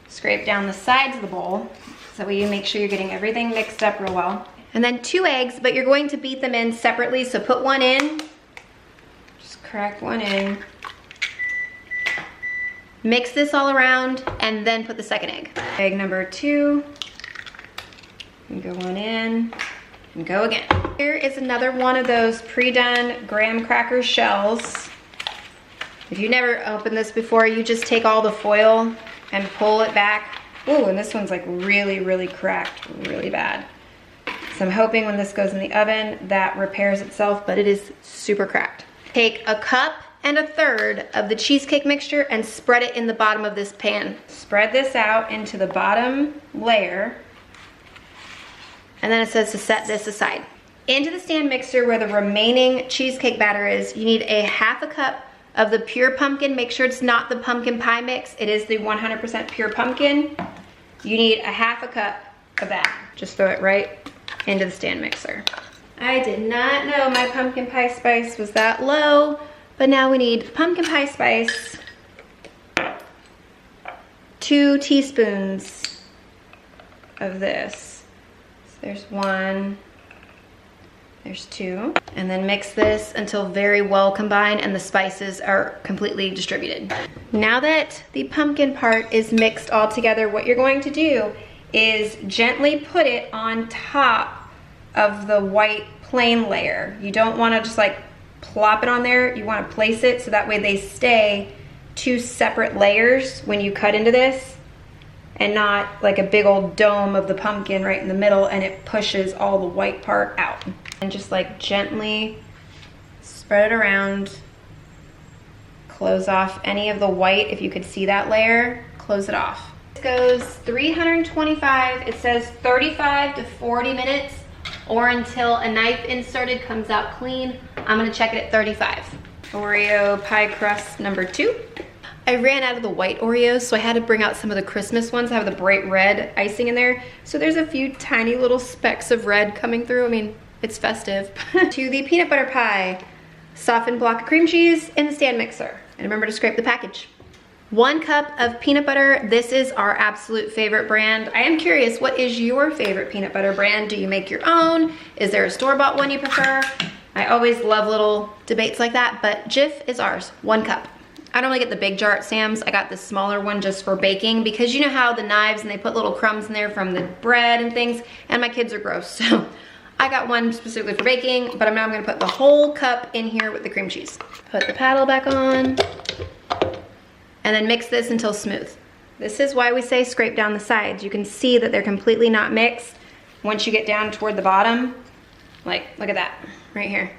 Scrape down the sides of the bowl so that way you make sure you're getting everything mixed up real well. And then 2 eggs, but you're going to beat them in separately, so put 1 in. Just crack 1 in. Mix this all around, and then put the 2nd egg. Egg number 2. And go 1 in, and go again. Here is another one of those pre-done graham cracker shells. If you've never opened this before, you just take all the foil and pull it back. Ooh, and this one's like really, really cracked, really bad. So I'm hoping when this goes in the oven, that repairs itself, but it is super cracked. Take 1 1/3 cups of the cheesecake mixture and spread it in the bottom of this pan. Spread this out into the bottom layer, and then it says to set this aside. Into the stand mixer where the remaining cheesecake batter is, you need 1/2 cup of the pure pumpkin. Make sure it's not the pumpkin pie mix. It is the 100% pure pumpkin. You need 1/2 cup of that. Just throw it right into the stand mixer. I did not know my pumpkin pie spice was that low, But now we need pumpkin pie spice, 2 teaspoons of this. So there's 1, there's 2. And then mix this until very well combined and the spices are completely distributed. Now that the pumpkin part is mixed all together, what you're going to do is gently put it on top of the white plain layer. You don't want to just like plop it on there. You want to place it so that way they stay 2 separate layers when you cut into this, and not like a big old dome of the pumpkin right in the middle and it pushes all the white part out. And just like gently spread it around, close off any of the white. If you could see that layer, close it off. This goes 325, it says 35 to 40 minutes, or until a knife inserted comes out clean. I'm gonna check it at 35. Oreo pie crust number 2. I ran out of the white Oreos, so I had to bring out some of the Christmas ones. I have the bright red icing in there. So there's a few tiny little specks of red coming through. I mean, it's festive. To the peanut butter pie, softened block of cream cheese in the stand mixer. And remember to scrape the package. 1 cup of peanut butter. This is our absolute favorite brand. I am curious, what is your favorite peanut butter brand? Do you make your own? Is there a store-bought one you prefer? I always love little debates like that, but Jif is ours, 1 cup. I don't really get the big jar at Sam's. I got the smaller one just for baking, because you know how the knives and they put little crumbs in there from the bread and things, and my kids are gross, so I got one specifically for baking, but now I'm gonna put the whole cup in here with the cream cheese. Put the paddle back on, and then mix this until smooth. This is why we say scrape down the sides. You can see that they're completely not mixed once you get down toward the bottom. Like, look at that, right here.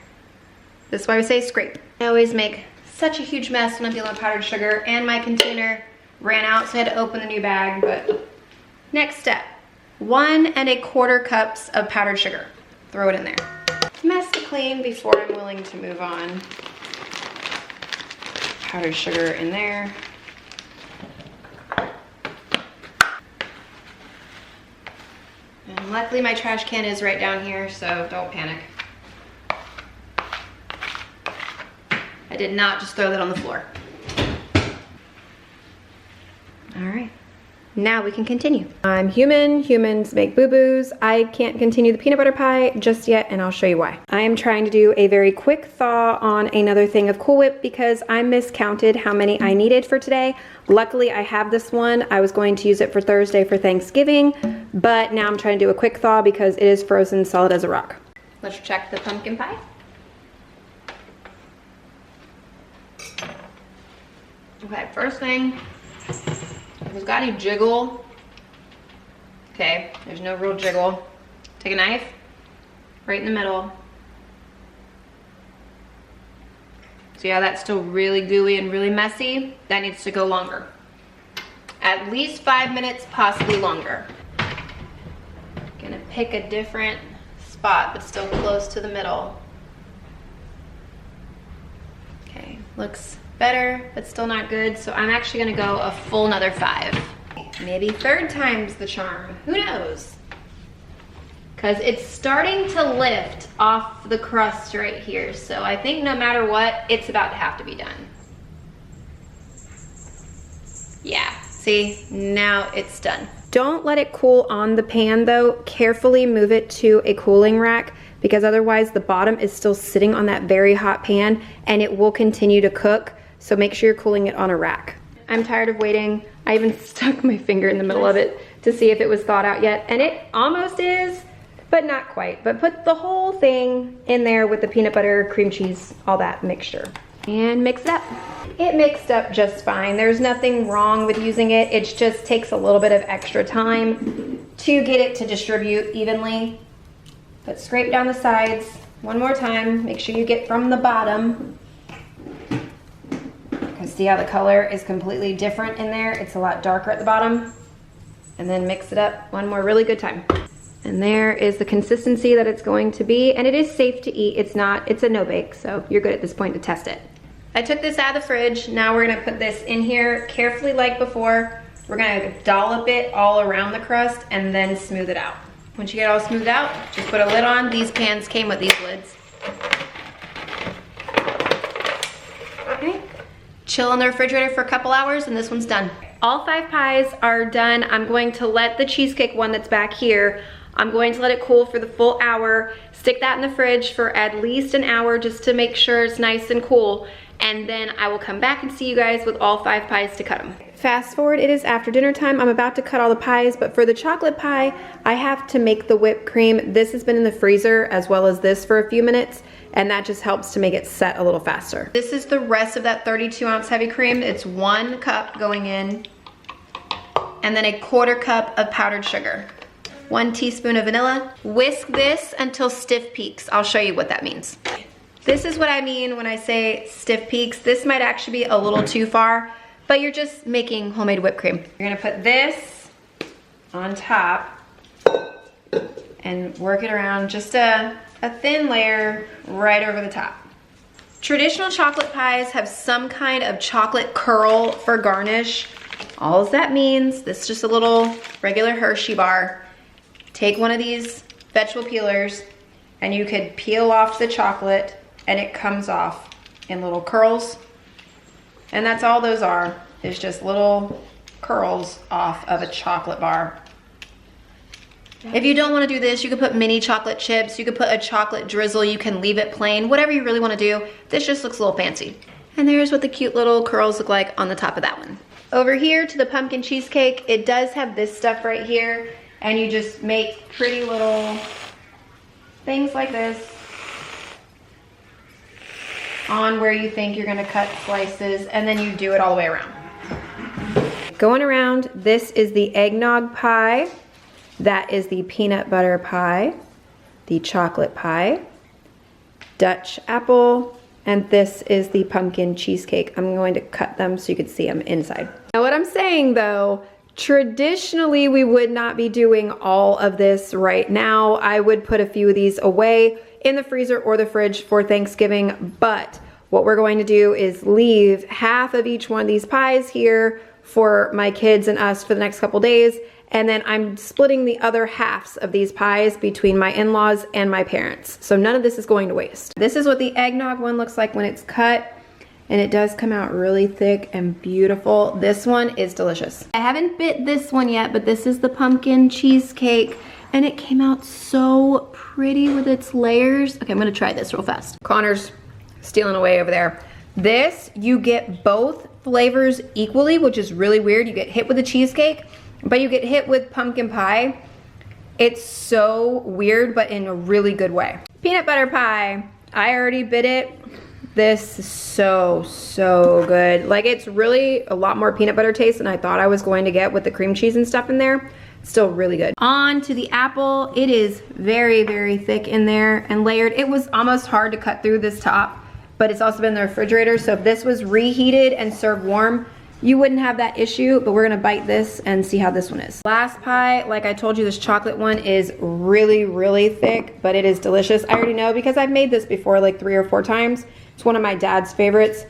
This is why we say scrape. I always make such a huge mess when I'm dealing with powdered sugar, and my container ran out, so I had to open the new bag. But next step, 1 1/4 cups of powdered sugar. Throw it in there. Mess to clean before I'm willing to move on. Powdered sugar in there. And luckily my trash can is right down here, so don't panic. I did not just throw that on the floor. All right, now we can continue. I'm human, humans make boo-boos. I can't continue the peanut butter pie just yet, and I'll show you why. I am trying to do a very quick thaw on another thing of Cool Whip because I miscounted how many I needed for today. Luckily, I have this one. I was going to use it for Thursday for Thanksgiving, but now I'm trying to do a quick thaw because it is frozen solid as a rock. Let's check the pumpkin pie. Okay, first thing, if it's got any jiggle, okay, there's no real jiggle. Take a knife, right in the middle. See how that's still really gooey and really messy? That needs to go longer. At least 5 minutes, possibly longer. Gonna pick a different spot, but still close to the middle. Okay, looks better, but still not good. So I'm actually gonna go a full another 5. Maybe 3rd time's the charm, who knows? Because it's starting to lift off the crust right here. So I think no matter what, it's about to have to be done. Yeah, see, now it's done. Don't let it cool on the pan though. Carefully move it to a cooling rack, because otherwise the bottom is still sitting on that very hot pan and it will continue to cook. So make sure you're cooling it on a rack. I'm tired of waiting. I even stuck my finger in the middle of it to see if it was thawed out yet, and it almost is, but not quite. But put the whole thing in there with the peanut butter, cream cheese, all that mixture, and mix it up. It mixed up just fine. There's nothing wrong with using it. It just takes a little bit of extra time to get it to distribute evenly. But scrape down the sides one more time. Make sure you get from the bottom. See how the color is completely different in there? It's a lot darker at the bottom. And then mix it up one more really good time. And there is the consistency that it's going to be, and it is safe to eat. It's a no bake, so you're good at this point to test it. I took this out of the fridge. Now we're gonna put this in here carefully like before. We're gonna dollop it all around the crust and then smooth it out. Once you get it all smoothed out, just put a lid on. These pans came with these lids. chill in the refrigerator for a couple hours, and this one's done. All 5 pies are done. I'm going to let the cheesecake one that's back here, I'm going to let it cool for the full hour, stick that in the fridge for at least an hour just to make sure it's nice and cool, and then I will come back and see you guys with all 5 pies to cut them. Fast forward, it is after dinner time. I'm about to cut all the pies, but for the chocolate pie, I have to make the whipped cream. This has been in the freezer as well as this for a few minutes, and that just helps to make it set a little faster. This is the rest of that 32-ounce heavy cream. It's 1 cup going in, and then a 1/4 cup of powdered sugar. 1 teaspoon of vanilla. Whisk this until stiff peaks. I'll show you what that means. This is what I mean when I say stiff peaks. This might actually be a little too far, but you're just making homemade whipped cream. You're gonna put this on top and work it around, just a thin layer right over the top. Traditional chocolate pies have some kind of chocolate curl for garnish. All that means, this is just a little regular Hershey bar. Take one of these vegetable peelers and you could peel off the chocolate and it comes off in little curls. And that's all those are, is just little curls off of a chocolate bar. If you don't want to do this, you could put mini chocolate chips, you could put a chocolate drizzle, you can leave it plain, whatever you really want to do. This just looks a little fancy. And there's what the cute little curls look like on the top of that one. Over here to the pumpkin cheesecake, it does have this stuff right here, and you just make pretty little things like this on where you think you're gonna cut slices, and then you do it all the way around. Going around, this is the eggnog pie, that is the peanut butter pie, the chocolate pie, Dutch apple, and this is the pumpkin cheesecake. I'm going to cut them so you can see them inside. Now what I'm saying though, traditionally we would not be doing all of this right now. I would put a few of these away in the freezer or the fridge for Thanksgiving, but what we're going to do is leave half of each one of these pies here for my kids and us for the next couple days, and then I'm splitting the other halves of these pies between my in-laws and my parents. So none of this is going to waste. This is what the eggnog one looks like when it's cut, and it does come out really thick and beautiful. This one is delicious. I haven't bit this one yet, but this is the pumpkin cheesecake, and it came out so pretty with its layers. Okay, I'm gonna try this real fast. Connor's stealing away over there. This, you get both flavors equally, which is really weird. You get hit with the cheesecake, but you get hit with pumpkin pie. It's so weird, but in a really good way. Peanut butter pie, I already bit it. This is so, so good. Like, it's really a lot more peanut butter taste than I thought I was going to get with the cream cheese and stuff in there. Still really good. On to the apple. It is very, very thick in there and layered. It was almost hard to cut through this top, but it's also been in the refrigerator. So if this was reheated and served warm, you wouldn't have that issue, but we're gonna bite this and see how this one is. Last pie, like I told you, this chocolate one is really, really thick, but it is delicious. I already know because I've made this before like 3 or 4 times. It's one of my dad's favorites.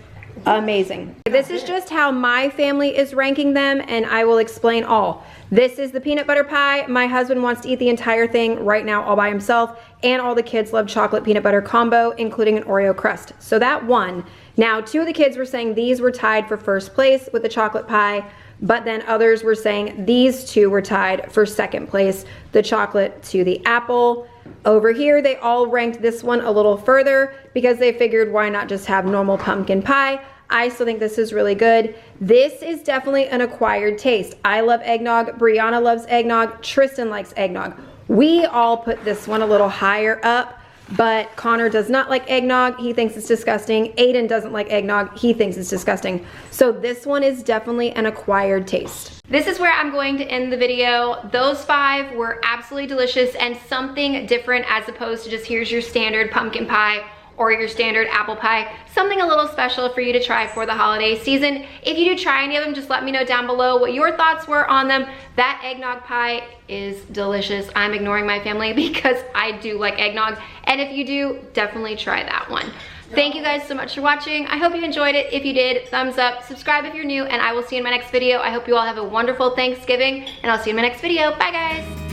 Amazing. This is just how my family is ranking them, and I will explain all. This is the peanut butter pie. My husband wants to eat the entire thing right now all by himself, and all the kids love chocolate peanut butter combo, including an Oreo crust. So that won. Now, 2 of the kids were saying these were tied for first place with the chocolate pie, but then others were saying these 2 were tied for second place, the chocolate to the apple. Over here, they all ranked this one a little further because they figured why not just have normal pumpkin pie. I still think this is really good. This is definitely an acquired taste. I love eggnog, Brianna loves eggnog, Tristan likes eggnog. We all put this one a little higher up, but Connor does not like eggnog. He thinks it's disgusting. Aiden doesn't like eggnog. He thinks it's disgusting. So this one is definitely an acquired taste. This is where I'm going to end the video. Those 5 were absolutely delicious and something different as opposed to just here's your standard pumpkin pie or your standard apple pie. Something a little special for you to try for the holiday season. If you do try any of them, just let me know down below what your thoughts were on them. That eggnog pie is delicious. I'm ignoring my family because I do like eggnog. And if you do, definitely try that one. Thank you guys so much for watching. I hope you enjoyed it. If you did, thumbs up, subscribe if you're new, and I will see you in my next video. I hope you all have a wonderful Thanksgiving, and I'll see you in my next video. Bye guys.